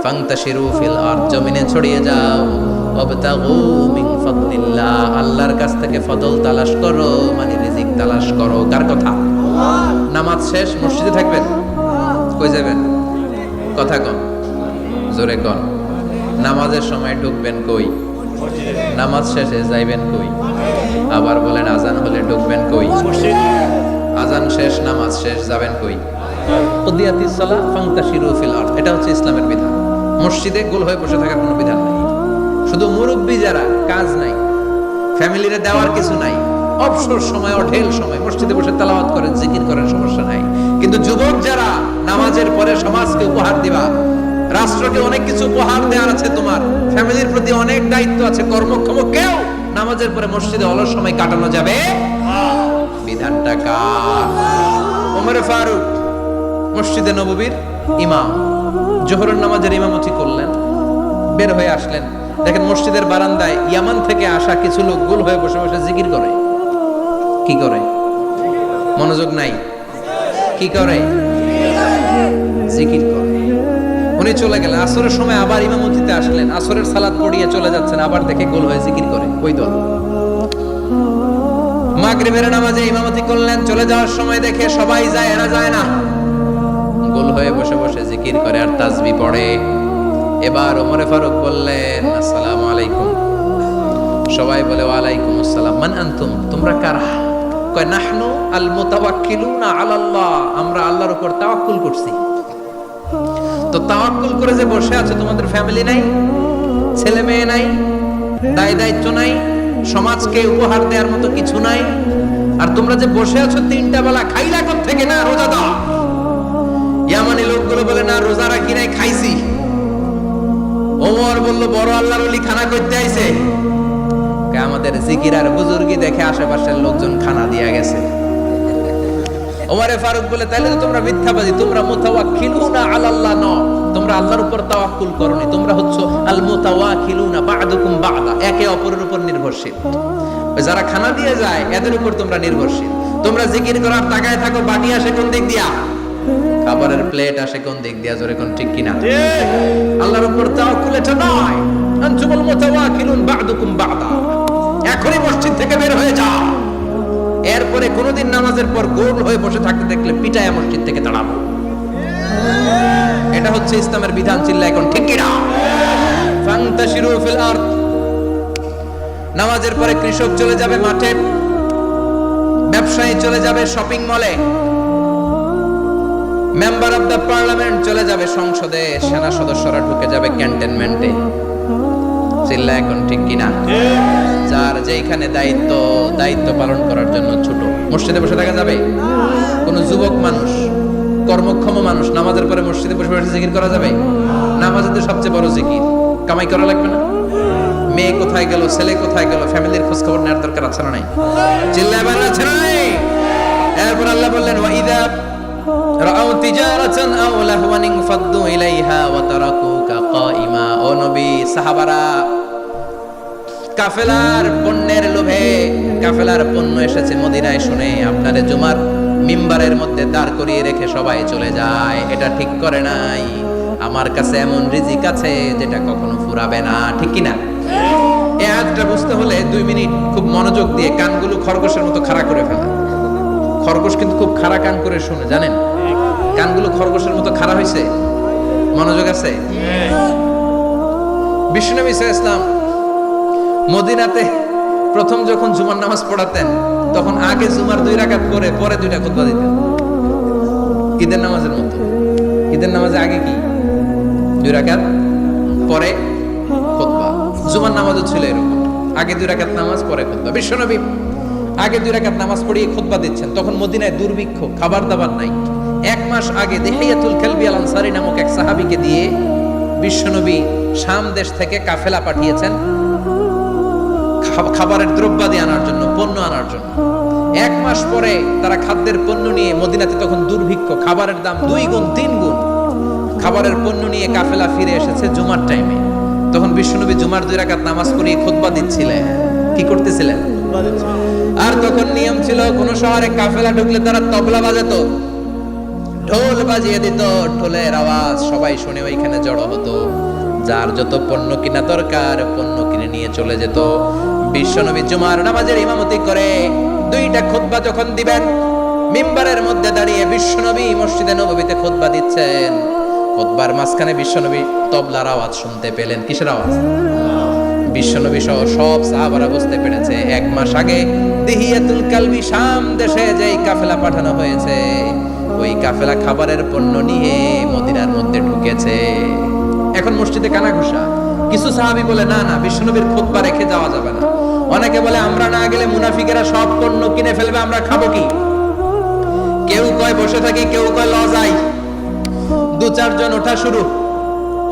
ফান্তাশিরু ফিল আরদ, জমিনে ছড়িয়ে যাও, ওয়াবতাগু মিন ফাদলিল্লাহ, আল্লাহর কাছ থেকে ফজল তালাশ করো, মানে রিজিক তালাশ করো। কার কথা? নামাজ শেষ মসজিদে থাকবেন, কই যাবেন? কথা কন, জোরে কন। নামাজের সময় ঢুকবেন কই? নামাজ শেষে যাইবেন কই? আবার বলেন আজান হলে ঢুকবেন কই? আজান শেষ, নামাজ শেষ, যাবেন কই? কুদিয়াতিস সালাহ ফান্তাশিরু ফিল আরদ, এটা হচ্ছে ইসলামের বিধান। মসজিদে গোল হয়ে বসে থাকার কোনো বিধান নাই। শুধু মুরব্বী যারা, কাজ নাই, ফ্যামিলিরে দেওয়ার কিছু নাই, অবসর সময়, অঢেল সময় মসজিদে বসে তেলাওয়াত করেন, জিকির করেন, সমস্যা নাই। কিন্তু যুবক যারা, নামাজের পরে সমাজকে উপহার দিবা, রাষ্ট্রকে অনেক কিছু উপহার দেওয়ার আছে, তোমার ফ্যামিলির প্রতি অনেক দায়িত্ব আছে, কর্মক্ষম কেউ নামাজের পরে মসজিদে অলস সময় কাটানো যাবে? বিধানটা কার? ওমর ফারুক মসজিদে নববীর ইমাম, জোহরের নামাজের ইমামতি করলেন, বের হয়ে আসলেন, দেখেন মসজিদের বারান্দায় ইয়ামান থেকে আসা কিছু লোক গোল হয়ে বসে বসে জিকির করে। কি করে? মনোযোগ নাই। কি করে? জিকির করে। উনি চলে গেলেন, আসরের সময় আবার ইমামতিতে আসলেন, আসরের সালাত পড়িয়ে চলে যাচ্ছেন, আবার দেখে গোল হয়ে জিকির করে। ওই দল। মাগরিবের নামাজে ইমামতি করলেন, চলে যাওয়ার সময় দেখে সবাই যায়, এরা যায় না, গোল হয়ে বসে বসে জিকির করে আর তাসবিহ পড়ে। এবার ওমরে ফারুক বললেন আসসালামু আলাইকুম, সবাই বলে ওয়ালাইকুম আসসালাম। মান আনতুম, তোমরা কারা? কয় নাহনু আল মুতাওয়াক্কিলুনা আলাল্লাহ, আমরা আল্লাহর উপর তাওয়াক্কুল করছি। তো তাওয়াক্কুল করে যে বসে আছো, তোমাদের ফ্যামিলি নাই, ছেলে মেয়ে নাই, দায় দায়িত্ব নাই, সমাজকে উপহার দেওয়ার মতো কিছু নাই, আর তোমরা যে বসে আছো 3টা বেলা খাইলা কোথা থেকে? না রোজা দাও। ইয়ামানি লোকগুলো বলে না রোজা রাখি নাই, খাইছি। ওমর বলল বড় আল্লাহর ওলি খানা করতে আইছে। আমাদের জিকির আর বুজুর্গি দেখে আশেপাশের লোকজন খানা দিয়া গেছে। ওমরে ফারুক বলে তাহলে তো তোমরা মিথ্যাবাদী, তোমরা মুতাওয়াক্কিলুনা আলাল্লাহ ন, তোমরা আল্লাহর উপর তাওয়াক্কুল করনি, তোমরা হচ্ছে আল মুতাওয়াক্কিলুনা বা'দুকুম বা'দা, একে অপরের উপর নির্ভরশীল। যারা খানা দিয়ে যায় এদের উপর তোমরা নির্ভরশীল। তোমরা জিকির করার তাকায় থাকো, বাটি আসে কোন দিক দিয়া? খাবারের প্লেট আসে কোন দিক দিয়া? জোরে কোন, ঠিক কিনা? আল্লাহর উপর তাওয়াক্কুল এটা নয়। আনতুমুল মুতাওয়াক্কিলুন বা'দুকুম বা'দা, এখনই মসজিদ থেকে বের হয়ে যাও। এরপরে কোনদিন নামাজের পর গোল হয়ে বসে থাকতে দেখলে পিটায় মসজিদ থেকে তাড়াবো। এটা হচ্ছে ইসলামের বিধান। চিল্লা এখন ঠিক কিনা? ফান্তাশিরু ফিল আরদ। নামাজের পরে কৃষক চলে যাবে মাঠে, ব্যবসায়ী চলে যাবে শপিং মলে, মেম্বার অফ দ্য পার্লামেন্ট চলে যাবে সংসদে, সেনা সদস্যরা ঢুকে যাবে ক্যান্টনমেন্টে। চিল্লা এখন ঠিক কিনা? যার যেখানে দায়িত্ব পালন করার জন্য ছোট, মসজিদে বসে থাকা যাবে? কোন যুবক মানুষ, কর্মক্ষম মানুষ নামাজের পরে মসজিদে বসে বসে জিকির করা যাবে? নামাজের সবচেয়ে বড় জিকির, কামাই করা লাগবে না? মেয়ে কোথায় গেল, ছেলে কোথায় গেল, ফ্যামিলির খোঁজ খবর নেওয়ার দরকার আছে না নাই? চিল্লায় বলেন আছে না নাই? এরপর আল্লাহ বললেন ওয়াইদা রাআউ তিজারাতান আও লাহওয়ান ফাদ্দু ইলাইহা ওয়া তারাকুকা কাইমা। ও নবী, সাহাবারা কাফেলার পণ্যের লোভে, কাফেলার পণ্য এসেছে মদিনায় শুনে আপনারে জুমার মিম্বারের মধ্যে দাঁড় করিয়ে রেখে সবাই চলে যায়, এটা ঠিক করে নাই। আমার কাছে এমন রিজিক আছে যেটা কখনো ফুরাবে না, ঠিক কি না? এই আয়াতটা বুঝতে হলে 2 মিনিট খুব মনোযোগ দিয়ে কানগুলো খরগোশের মতো খাড়া করে ফেলা। খরগোশ কিন্তু খুব খাড়া কান করে শুনে, জানেন? কানগুলো খরগোশের মতো খাড়া হয়েছে। মনোযোগ আছে? বিশ্বনবী সাল্লাল্লাহু আলাইহি ওয়াসাল্লাম মদিনাতে প্রথম যখন জুমার নামাজ পড়াতেন তখন আগে জুমার 2 রাকাত পরে 2টা খুতবা দিতেন, ঈদের নামাজের মতো। ঈদের নামাজে আগে কি 2 রাকাত পরে খুতবা। জুমার নামাজও ছিল এরকম, আগে 2 রাকাত নামাজ পরে খুতবা। বিশ্বনবী আগে 2 রাকাত নামাজ পড়িয়ে খুতবা দিচ্ছেন, তখন মদিনায় দুর্ভিক্ষ, খাবার দাবার নাই। 1 মাস আগে দিহিয়াতুল কালবি আল আনসারী নামক এক সাহাবীকে দিয়ে বিশ্বনবী শাম দেশ থেকে কাফেলা পাঠিয়েছেন খাবারের দ্রব্যাদি আনার জন্য, পণ্য আনার জন্য। 1 মাস পরে তারা খাদ্যের পণ্য নিয়ে, মদিনাতে তখন দুর্ভিক্ষ, খাবারের দাম 2 গুণ 3 গুণ, খাবারের পণ্য নিয়ে কাফেলা ফিরে এসেছে জুমার টাইমে। তখন বিশ্বনবী জুমার 2 রাকাত নামাজ পড়িয়ে খুতবা দিচ্ছিলেন। কি করতেছিলেন? আর তখন নিয়ম ছিল, কোন শহরে কাফেলা ঢুকলে তারা তবলা বাজাতো, ঢোল বাজিয়ে দিত, ঢোলের আওয়াজ সবাই শুনে ওইখানে জড়ো হতো। যার যত পণ্য কিনা দরকার পণ্য কিনে নিয়ে চলে যেত। বিশ্বনবী জুমার নামাজের ইমামতি করে 2টা খুতবা যখন দিবেন, মিম্বারের মধ্যে দাঁড়িয়ে বিশ্বনবী মসজিদে নববীতে খুতবা দিচ্ছেন। খুতবার মাঝখানে বিশ্বনবী তবলার আওয়াজ শুনতে পেলেন। কিসের আওয়াজ? বিশ্বনবী সহ সব সাহাবারা বুঝতে পেরেছে 1 মাস আগে দিহিয়াতুল কালবি শাম দেশে যেই কাফেলা পাঠানো হয়েছে, ওই কাফেলা খাবারের পণ্য নিয়ে মদিনার মধ্যে ঢুকেছে। এখন মসজিদে কানাঘুষা। কিছু সাহাবী বলে না না, বিশ্বনবীর খুতবা রেখে যাওয়া যাবে না। অনেকে বলে আমরা না গেলে মুনাফিকেরা সব পণ্য কিনে ফেলবে, আমরা খাবো কি? কেউ কয় বসে থাকি, কেউ কয় ল যাই। 2-4 জন ওঠা শুরু,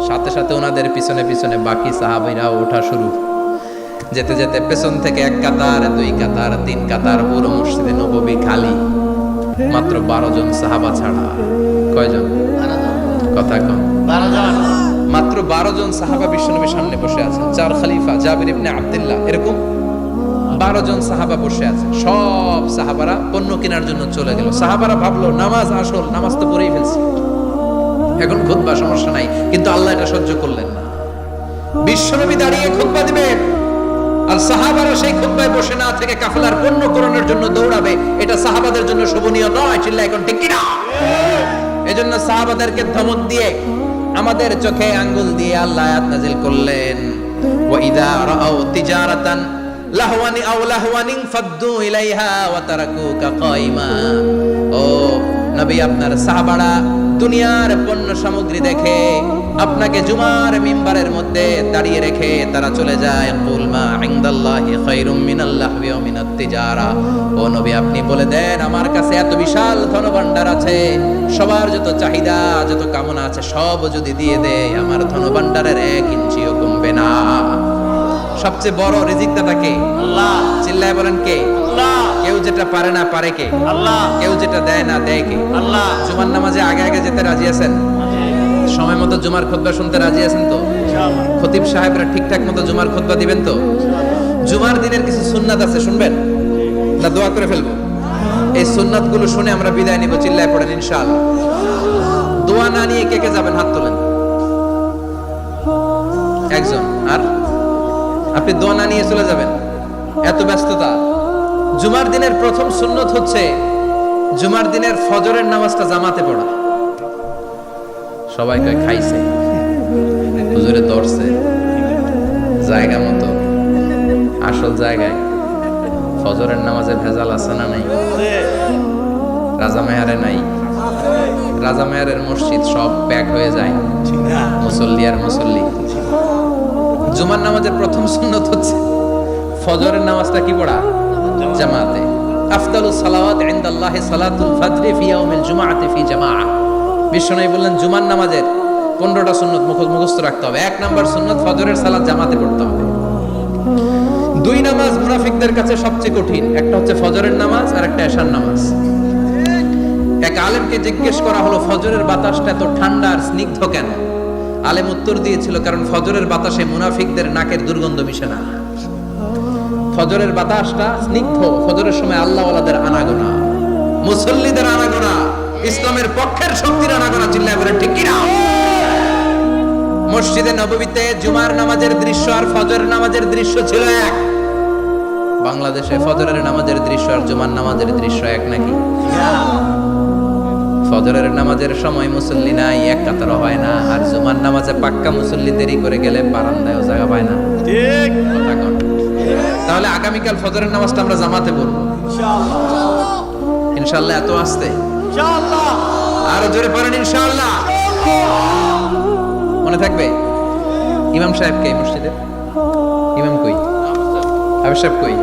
সাথে সাথে ওনাদের পিছনে পিছনে বাকি সাহাবীরাও ওঠা শুরু। যেতে যেতে পেছন থেকে 1 কাতার, 2 কাতার, 3 কাতার, পুরো মসজিদে নববী খালি, মাত্র 12 জন সাহাবা ছাড়া। কয়জন? কথা কম। 12 জন। মাত্র 12 জন সাহাবা বিশ্বনবীর সামনে বসে আছেন। 4 খলিফা, জাবির ইবনে আব্দুল্লাহ, এরকম 12 জন সাহাবা বসে আছেন। সব সাহাবারা পণ্য কেনার জন্য চলে গেল। সাহাবারা ভাবলো নামাজ আসল, নামাজ তো পড়েই ফেলছি, এখন খুতবা সমস্যা নাই। কিন্তু আল্লাহ এটা সহ্য করলেন না। বিশ্বনবী দাঁড়িয়ে খুতবা দিবেন আর সাহাবারা সেই খুতবায় বসে না থেকে কাফেলার পণ্য করণের জন্য দৌড়াবে, এটা সাহাবাদের জন্য শোভনীয় নয়। চিল্লায় এখন ঠিক কি না? এজন্য সাহাবাদেরকে ধমক দিয়ে, আমাদের চোখে আঙ্গুল দিয়ে আল্লাহ আয়াত নাযিল করলেন, ওয়া ইযা রাআউ তিজারাতান লাহওয়ানি আও লাহওয়ানিন ফাদ্দু ইলাইহা ওয়া তারাকুকা কাইমা। ও নবী, আপনার সাহাবারা দুনিয়ার পণ্য সামগ্রী দেখে আপনাকে জুমার মিম্বারের মধ্যে দাঁড়িয়ে রেখে তারা চলে যায়। কুল মা ইনদাল্লাহি খায়রুম মিনাল লাহওয়ি ওয়া মিনাত তিজারা। ও নবী, আপনি বলে দেন আমার কাছে এত বিশাল ধনভাণ্ডার আছে, সবার যত চাহিদা যত কামনা আছে সব যদি দিয়ে দেয়, আমার ধনভাণ্ডারের 1 ইঞ্চিও কমবে না। সবচেয়ে বড় রিজিকদাতা কে? আল্লাহ। চিল্লায় বলেন কে? আল্লাহ। কেউ যেটা পারে না পারে কে? আল্লাহ। কেউ যেটা দেয় না দেয় কে? আল্লাহ। জুমার নামাজে আগে আগে যেতে রাজি আছেন? সময় মতো জুমার খুতবা শুনতে রাজি আছেন তো? ইনশাআল্লাহ। খতিব সাহেবরা ঠিকঠাক মতো জুমার খুতবা দিবেন তো? জুমার দিনের কিছু সুন্নাত আছে, শুনবেন না? দোয়া করে ফেলবো। এই সুন্নাত গুলো শুনে আমরা বিদায় নিব। চিল্লায় পড়েন ইনশাআল্লাহ। দোয়া না নিয়ে কে কে যাবেন? হাত তোলেন। একজন। আর আপনি দোয়া না নিয়ে চলে যাবেন? এত ব্যস্ততা। জুমার দিনের প্রথম সুন্নত হচ্ছে জুমার দিনের ফজরের নামাজটা জামাতে পড়া। সবাই কয় খাইছে, হুজুরে ধরছে জায়গা মতো, আসল জায়গায়। ফজরের নামাজে ভেজাল আছে না নাই? রাজা মেয়ারে নাই? রাজা মেয়ারের মসজিদ সব প্যাক হয়ে যায়, মুসল্লি আর মুসল্লি। জুমার নামাজের প্রথম সুন্নত হচ্ছে ফজরের নামাজটা কি পড়া? জামাতে। আফদালুস সালাওয়াত ইনদাল্লাহি সালাতুল ফাজরি ফি ইয়াউমিল জুমআতি ফি জামাআহ। বিশ্বনবী বললেন জুমার নামাজের 15টা সুন্নত মুখস্থ রাখতে হবে। 1 নাম্বার সুন্নত ফজরের সালাত জামাতে পড়তে হবে। 2 নামাজ মুনাফিকদের কাছে সবচেয়ে কঠিন, একটা হচ্ছে ফজরের নামাজ আর একটা এশার নামাজ। এক আলেমকে জিজ্ঞেস করা হলো ফজরের বাতাসটা এত ঠান্ডা আর স্নিগ্ধ কেন? আলেম উত্তর দিয়েছিল, কারণ ফজরের বাতাসে মুনাফিকদের নাকের দুর্গন্ধ মিশে না। ফজরের বাতাসটা স্নিগ্ধ। ফজরের সময় আল্লাহওয়ালাদের আনাগোনা, মুসল্লিদের আনাগোনা, ইসলামের পক্ষের শক্তির আনাগোনা। চিল্লায় বলেন ঠিক কি না? মসজিদে নববীতে জুমার নামাজের দৃশ্য আর ফজরের নামাজের দৃশ্য ছিল এক। বাংলাদেশে ফজরের নামাজের দৃশ্য আর জুমার নামাজের দৃশ্য এক নাকি? ফজরের নামাজের সময় মুসল্লি নাই, এক কাতার হয় না, আর জুমার নামাজে পাক্কা মুসল্লি দেরি করে গেলে বারান্দায়ও জায়গা পায় না। ঠিক কথা কোন? তাহলে আগামীকাল ফজরের নামাজটা আমরা জামাতে পড়ব ইনশাআল্লাহ। ইনশাআল্লাহ এত আসতে ইনশাআল্লাহ, আরো জোরে পড়েন ইনশাআল্লাহ। মনে থাকবে? ইমাম সাহেব কে মসজিদে? ইমাম কই? হাবিব সাহেব কই?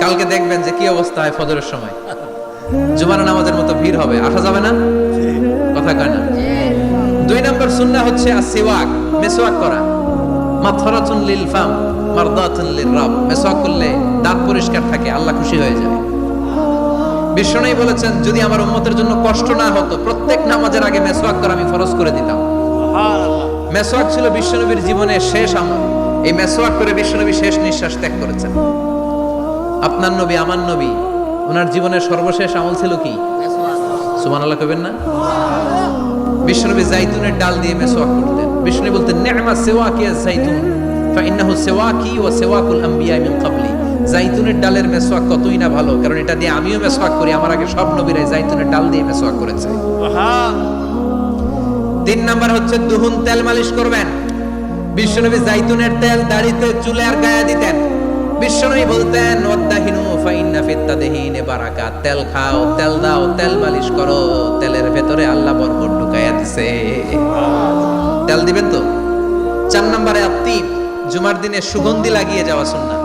কালকে দেখবেন যে কি অবস্থা হয় ফজরের সময়। জুমার নামাজের মতো ভিড় হবে, আসা যাবে না? কথা কয় না? 2 নম্বর সুন্নাহ হচ্ছে আসওয়াক, মিসওয়াক করা। মাথরাতুন লিল ফাম মারদাতুন লির রাব। মিসওয়াক করলে দাঁত পরিষ্কার থাকে, আল্লাহ খুশি হয়ে যায়। বিশ্বনবী বলেছেন, যদি আমার উম্মতের জন্য কষ্ট না হতো প্রত্যেক নামাজের আগে মিসওয়াক করা আমি ফরজ করে দিতাম। সুবহানাল্লাহ। মিসওয়াক ছিল বিশ্বনবীর জীবনের শেষ আমল। এই মিসওয়াক করে বিশ্বনবী শেষ নিঃশ্বাস ত্যাগ করেছেন। আপনার নবী, আমার নবী, ওনার জীবনের সর্বশেষ আমল ছিল কি? সুবহানাল্লাহ কইবেন না? বিশ্বনবী জাইতুনের ডাল দিয়ে মিসওয়াক করতেন। বিশ্বনবী বলতেন, নি'মা সিওয়াকিয়া জাইতুন ফাইন্নাহু সিওয়াকি ওয়া সিওয়াকুল আমবিয়া মিন ক্বাবলি। জাইতুনের ডালের মিসওয়াক কতই না ভালো, কারণ এটা দিয়ে আমিও মিসওয়াক করি, আমার আগে সব নবীরাই জাইতুনের ডাল দিয়ে মিসওয়াক করেছে। সুবহান। 3 নাম্বার হচ্ছে দুহুন, তেল মালিশ করবেন। বিশ্বনবী জাইতুনের তেল দাড়িতে, চুলে আর গায়ে দিতেন। বিশ্বনবী বলতেন, ওয়াদাহিনু ফাইন্না ফিত্তাদহিনে বারাকাত। তেল খাও, তেল দাও, তেল মালিশ করো, তেলের ভেতরে আল্লাহ বরকত ঢুকাইয়া দিছে। তেল দিবেন তো? 4 নম্বরে আত্তিব, জুমার দিনে সুগন্ধি লাগিয়ে যাওয়া সুন্নাহ।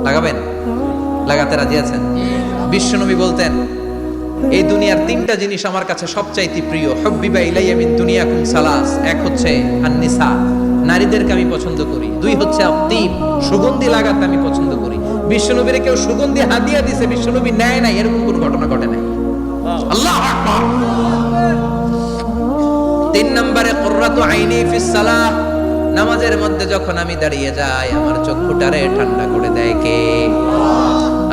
লাগাবেন? লাগাতে রাজি আছেন? বিশ্বনবী বলতেন, এই দুনিয়ার 3টা জিনিস আমার কাছে সবচাইতে প্রিয়। হুব্বিবা ইলাইয়া মিন দুনিয়াকুম সালাস। এক হচ্ছে আন-নিসা, নারীদেরকে আমি পছন্দ করি। 2 হচ্ছে আত্তিব, সুগন্ধি লাগাতে আমি পছন্দ করি। বিশ্বনবীর কেউ সুগন্ধি হাদিয়া দিয়েছে, বিশ্বনবী নেয় নাই, এরকম কোনো ঘটনা ঘটে নাই। আল্লাহু আকবার। 3 নম্বরে কুররাতু আইনি ফিস সালাহ। নামাজের মধ্যে যখন আমি দাঁড়িয়ে যাই আমার চক্ষুটারে ঠান্ডা করে দেয় কে?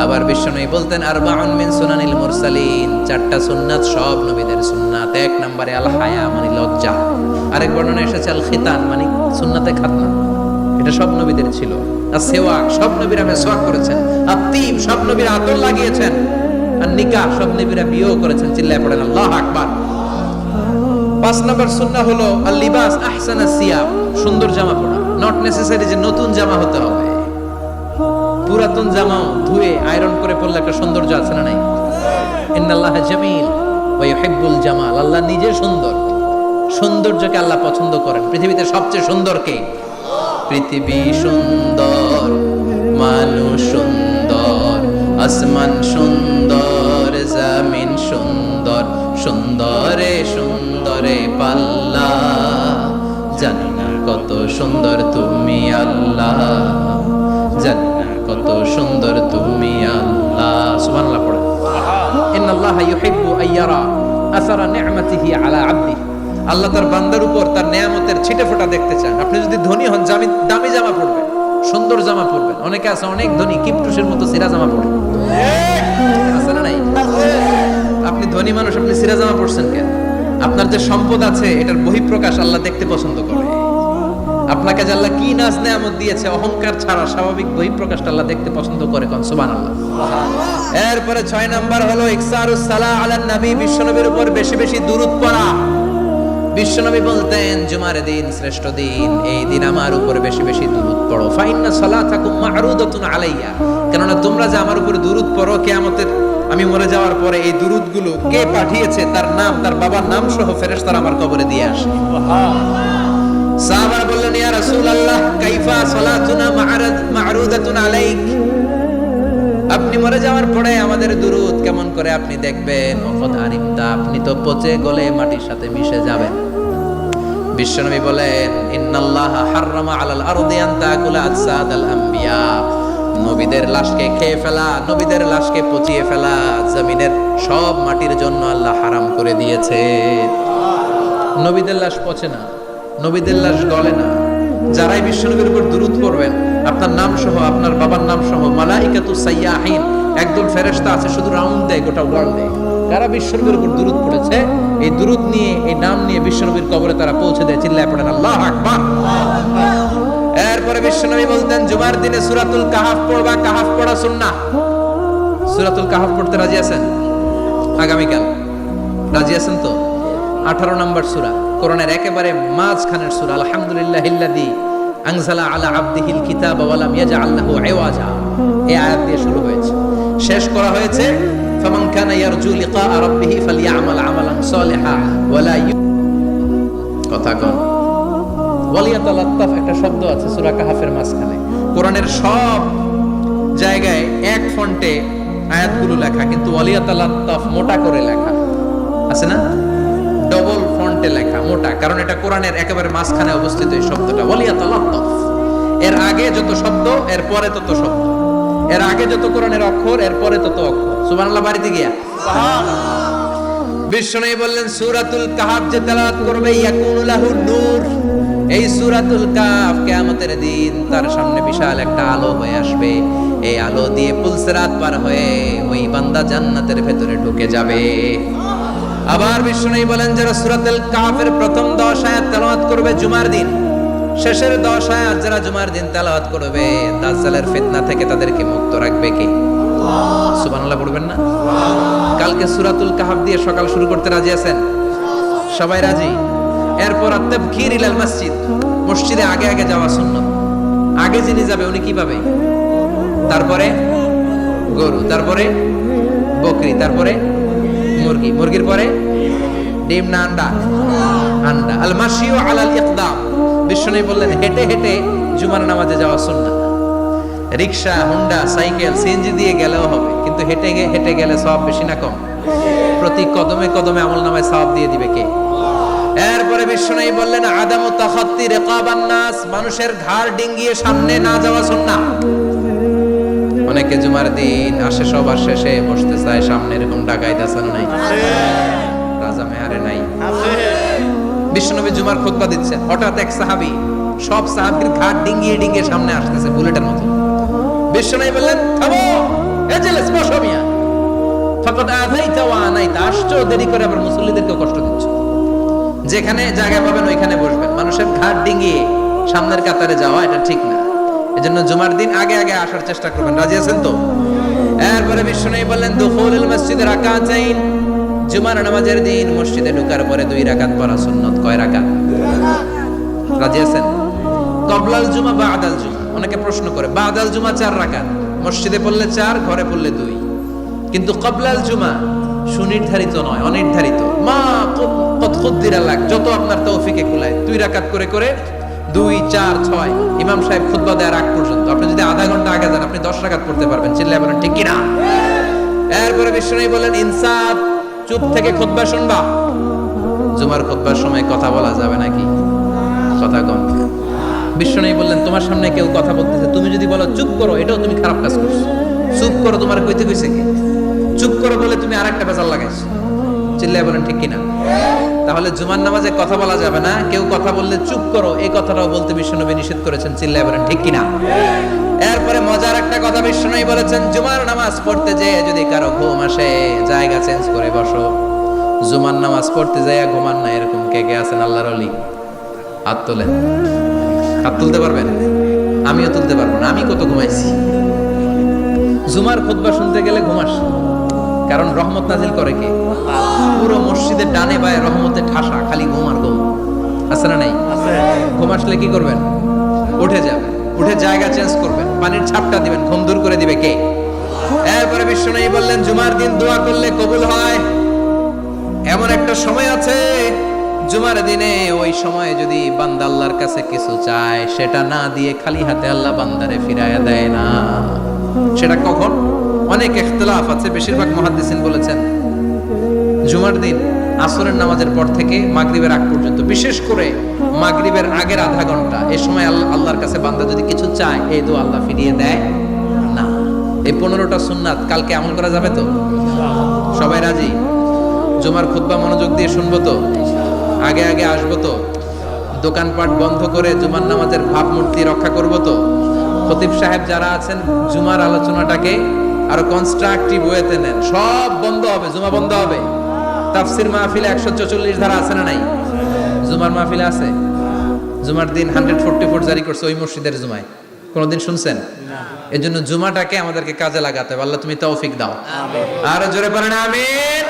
আবার বিশ্বনবী বলতেন, আরবাউন মিন সুনানিল মুরসালিন। 4টা সুন্নাত সব নবীদের সুন্নাত। 1 নম্বরে আল হায়া মানে লজ্জা। আরেক বর্ণনা এসেছে আল খিতান মানে সুন্নাতে খাতনা, এটা সব নবীদের ছিল। আর সেওয়াক, সব নবীরা মিসওয়াক করেছেন। আত্তিব, সব নবীরা আতর লাগিয়েছেন। আর নিকাহ, সব নবীরা বিয়েও করেছেন। চিল্লায় পড়েন আল্লাহু আকবার। 5 নম্বর সুন্নাহ হলো আল লিবাস আহসানাস সিয়াব, সুন্দর জামা পরা। নট নেসেসারি যে নতুন জামা হতে হবে, পুরাতন জামাও ধুয়ে আয়রন করে পরলে একটা সৌন্দর্য আছে না নাই? ইন্নাল্লাহা জামিল ওয়া ইউহিব্বুল জামাল। আল্লাহ নিজে সুন্দর, সৌন্দর্যকে আল্লাহ পছন্দ করেন। পৃথিবীতে সবচেয়ে সুন্দর কে? পৃথিবী সুন্দর, মানুষ সুন্দর, আসমান সুন্দর, জমিন সুন্দর, সুন্দরে সুন্দরে পাল্লা। জানি না কত সুন্দর তুমি আল্লাহ, জানি না কত সুন্দর তুমি আল্লাহ। সুবহানাল্লাহ পড়ে। ইন্নাল্লাহা ইউহিব্বু আইয়ারা আসারা নি'মাতিহি আলা আবদিহি। আল্লাহ তার বান্দার উপর তার নেয়ামতের ছিটেফোঁটা দেখতে চান। আপনি যদি ধনী হন, দামি জামা পরবেন, সুন্দর জামা পরবেন। অনেকে আছে অনেক ধনী, কিপটুসের মতো সিরা জামা পরে, আছে না নাই? আপনি ধনী মানুষ, আপনি সিরা জামা পরছেন কেন? আপনার যে সম্পদ আছে এটার বহিঃপ্রকাশ আল্লাহ দেখতে পছন্দ করে। আপনাকে যে আল্লাহ কি নাজ নেয়ামত দিয়েছে, অহংকার ছাড়া স্বাভাবিক বহিঃপ্রকাশটা আল্লাহ দেখতে পছন্দ করে। কোন সুবহানাল্লাহ। এরপরে 6 নাম্বার হলো ইকসারুস সালাহ আলান নবী, বিশ্বনবীর উপর বেশি বেশি দুরূদ পড়া। বিশ্বনবী বলতেন, জুমার দিন শ্রেষ্ঠ দিন, এই দিন আমার উপর বেশি বেশি দুরূদ পড়ো। ফাইন্না সালাতাকুম মা'রুদাতুন আলাইয়া। কেননা তোমরা যে আমার উপর দুরূদ পড়ো, কিয়ামতের আমি মরে যাওয়ার পরে এই দুরূদগুলো কে পাঠিয়েছে তার নাম, তার বাবার নাম সহ ফেরেশতারা আমার কবরে দিয়ে আসে। সাহাবারা বললেন, ইয়া রাসূলুল্লাহ কাইফা সালাতুনা মা'রুদাতুন আলাইক। আপনি মরে যাওয়ার পরে আমাদের দুরূদ কেমন করে আপনি দেখবেন? ওয়াকাদ আরিমতা, আপনি তো পচে গলে মাটির সাথে মিশে যাবেন। বিশ্বনবী বলেন, ইন্নাল্লাহা হাররামা আলাল আরদি আন তাকুলা আজসাদাল আমবিয়া। নবীদের লাশকে খেয়ে ফেলা, নবীদের লাশকে পচিয়ে ফেলা জমিনের সব মাটির জন্য আল্লাহ হারাম করে দিয়েছে। নবীদের লাশ পচে না, নবীদের লাশ গলে না। যারাই বিশ্বনবীর উপর দুরূদ পড়বেন, আপনার নাম সহ, আপনার বাবার নাম সহ, মালাইকাতুস সাইয়াহিন, একদল ফেরেশতা আছে শুধু রাউন্ড দেয় গোটা ওয়ার্ল্ডে। যারা বিশ্বনবীর উপর দুরূদ পড়েছে এই দুরূদ নিয়ে, এই নাম নিয়ে বিশ্বনবীর কবরে তারা পৌঁছে দেয়। চিল্লায় পড়েন আল্লাহু আকবার। এরপরে বিশ্বনবী বলতেন জুমার দিনে সূরাতুল কাহাফ পড়বা, কাহাফ পড়া সুন্নাহ। সূরাতুল কাহাফ পড়তে রাজি আছেন? আগামীকাল রাজি আছেন তো? 18 নম্বর সূরা, কোরআনের একেবারে মাঝখানের সূরা। আলহামদুলিল্লাহিল্লাযী আনজালা আলা আবদিহিল কিতাবা ওয়া লাম ইয়াজআল লাহু ইওয়াজা, এই আয়াত দিয়ে শুরু হয়েছে, শেষ করা হয়েছে ফামান কানা ইয়ারজু লিকা রাব্বিহি ফালইআমাল আমালান সালিহা ওয়া লা কথা কোন ওয়ালিয়াতালাত্তাফ একটা শব্দ আছে সূরা কাহাফের মাঝখানে। কোরআনের সব জায়গায় এক ফন্টে আয়াতগুলো লেখা, কিন্তু ওয়ালিয়াতালাত্তাফ মোটা করে লেখা আছে না, ডবল ফন্টে লেখা মোটা, কারণ এটা কোরআনের একেবারে মাঝখানে অবস্থিত এই শব্দটা ওয়ালিয়াতালাত্তাফ। এর আগে যত শব্দ এর পরে তত শব্দ, এর আগে যত কোরআনের অক্ষর এর পরে তত অক্ষর। সুবহানাল্লাহ বাড়িতে গিয়া সুবহানাল্লাহ। বিশ্বনবী বললেন সূরাতুল কাহাফ যে তেলাওয়াত করবে ইয়াকুনু লাহু নূর, এই সূরাতুল কাহাফ কিয়ামতের দিন তার সামনে বিশাল একটা আলো হয়ে আসবে। এই আলো দিয়ে পুলসিরাত পার হয়ে ওই বান্দা জান্নাতের ভেতরে ঢুকে যাবে। আবার বিশ্বনবী বলেন যারা সূরাতুল কাহাফের প্রথম 10 আয়াত তেলাওয়াত করবে জুমার দিন, শেষের 10 আয়াত যারা জুমার দিন তেলাওয়াত করবে, দাজ্জালের ফিতনা থেকে তাদেরকে মুক্ত রাখবে কে? আল্লাহ। সুবহানাল্লাহ পড়বেন না? কালকে সূরাতুল কাহাফ দিয়ে সকাল শুরু করতে রাজি আছেন? সবাই রাজি? এরপর আত-তাবকির ইলাল মসজিদ, মসজিদে আগে আগে যাওয়া সুন্নাত। আগে যিনি যাবে উনি কি পাবে? তারপরে গরু, তারপরে বকরি, তারপরে মুরগি, মুরগির পরে ডিম না আন্ডা? আন্ডা। আল মাশিউ আলাল ইকদাম, বিশ্বনবী বললেন হেঁটে হেঁটে জুমার নামাজে যাওয়া সুন্নাত। রিকশা, হুন্ডা, সাইকেল, সিএনজি দিয়ে গেলেও হবে, কিন্তু হেঁটে হেঁটে গেলে সওয়াব বেশি না কম? প্রতি কদমে কদমে আমলনামায় সওয়াব দিয়ে দিবে কে? এরপরে বিশ্বনবী বললেন আদামু তাখাত্তি রিকাবান নাস, মানুষের ঘাড় ডিঙ্গিয়ে সামনে না যাওয়া সুন্নাহ। অনেকে জুমার দিন আসে সবার শেষে বসতে চায় সামনে, এরকম ডাকাইত আছে না নাই? রাজা মেহারে নাই? বিশ্বনবী জুমার খুতবা দিচ্ছেন, হঠাৎ এক সাহাবী সব সাহাবীর ঘাট ডিঙ্গিয়ে ডিঙ্গিয়ে সামনে আসতেছে বুলেটের মতো। বিশ্বনবী বললেন থামো, এজলিস, বসো মিয়া, ফাকাদ আযাইতা ওয়া আনাইতা, আসছো দেরি করে আবার মুসল্লিদেরকে কষ্ট দিচ্ছ। যেখানে জায়গা পাবেন ওইখানে বসবেন, মানুষের ঘাট ডিঙ্গিয়ে সামনের কাতারে যাওয়া এটা ঠিক না। এজন্য জুমার দিন আগে আগে আসার চেষ্টা করবেন। রাজি আছেন তো? এরপরে বিশ্বনবী বললেন দুখুলুল মসজিদে রাকাতাইন, জুমার নামাজের দিন মসজিদে ঢোকার পরে 2 রাকাত পড়া সুন্নাত। কয় রাকাত? রাজি আছেন? কবলাল জুমা বাদাল জুমা, অনেকে প্রশ্ন করে বাদাল জুমা 4 রাকাত, মসজিদে পড়লে 4, ঘরে পড়লে 2, কিন্তু কবলাল জুমা সুনির্ধারিত নয়, অনির্ধারিত। মা কত খুদ্দিরা লাগ, যত আপনার তৌফিকে কুলায় 2 রাকাত করে করে 2, 4, 6 ইমাম সাহেব খুতবা দেওয়ার আগ পর্যন্ত আপনি যদি আধা ঘন্টা আগে যান আপনি 10 রাকাত পড়তে পারবেন। চিল্লায় বলেন ঠিক কিনা? এরপরে বিশ্বনবী বলেন ইনসাফ, চুপ থেকে খুতবা শুনবা। জুমার খুতবার সময় কথা বলা যাবে নাকি? কথা কম। বিশ্বনবী বললেন তোমার সামনে কেউ কথা বলতেছে, তুমি যদি বলো চুপ করো, এটাও তুমি খারাপ কাজ করছো। চুপ করো তোমার কইতে কইছে কি? চুপ করো বলে তুমি আরেকটা বেজাল লাগাইছো। চিল্লায় বলেন ঠিক কিনা? তাহলে জুমার নামাজে কথা বলা যাবে না, কেউ কথা বললে চুপ করো এই কথাটাও বলতে বিশ্বনবী নিষেধ করেছেন। চিল্লায় বলেন ঠিক কিনা? এরপরে মজার একটা কথা বিশ্বনবী বলেছেন, জুমার নামাজ পড়তে যেয়ে যদি কারো ঘুম আসে জায়গা চেঞ্জ করে বসো। জুমার নামাজ পড়তে যাইয়া ঘুমান না, এরকম কে কে আছেন আল্লাহর ওলি? হাত তোলেন। হাত তুলতে পারবেন? আমিও তুলতে পারবো না, আমি কত ঘুমাইছি। জুমার খুতবা শুনতে গেলে ঘুমাস, কারণ রহমত নাজিল করে কে? পুরো মসজিদের ডানে বায়ে রহমতে ঠাসা, খালি ঘুম আর ঘুম। আছে না নাই? ঘুম আসলে কি করবেন? উঠে যাবেন, উঠে জায়গা চেঞ্জ করবেন, পানির ছাপটা দিবেন, ঘুম দূর করে দিবে কে? এরপরে বিশ্বনবী বললেন জুমার দিন দোয়া করলে কবুল হয়। এমন একটা সময় আছে জুমার দিনে, ওই সময়ে যদি বান্দা আল্লাহর কাছে কিছু চায় সেটা না দিয়ে খালি হাতে আল্লাহ বান্দারে ফিরাইয়া দেয় না। সেটা কখন? অনেক ইখতিলাফ আছে, বেশিরভাগ মুহাদ্দিসিন বলেছেন জুমার দিন আসরের নামাজের পর থেকে মাগরিবের আগ পর্যন্ত, বিশেষ করে মাগরিবের আগের আধা ঘন্টা, এই সময় আল্লাহর কাছে বান্দা যদি কিছু চায় এই দোয়া আল্লাহ ফিরিয়ে দেয় না। এই 15টা সুন্নাত কালকে আমল করা যাবে তো? সবাই রাজি? জুমার খুতবা মনোযোগ দিয়ে শুনবো তো? আগে আগে আসবো তো? দোকানপাট বন্ধ করে জুমার নামাজের ভাবমূর্তি রক্ষা করবো তো? খতিব সাহেব যারা আছেন জুমার আলোচনাটাকে আরো কনস্ট্রাকটিভ ওয়েতে নেন, সব বন্ধ হবে, জুমা বন্ধ হবে। তাফসির মাহফিলে 144 ধারা আছে না নাই? জুমার মাহফিলে আছে? জুমার দিন 144 জারি করছে ওই মসজিদের জুমায়, কোনদিন শুনছেন? এই জন্য জুমাটাকে আমাদেরকে কাজে লাগাতে হবে। আল্লাহ তুমি তৌফিক দাও। আর জোরে পড়েন আমিন।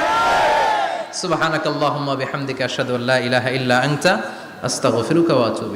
সুবহানাকাল্লাহুম্মা বিহামদিকা আশহাদু আল্লা ইলাহা ইল্লা আনতা আস্তাগফিরুকা ওয়া আতুবু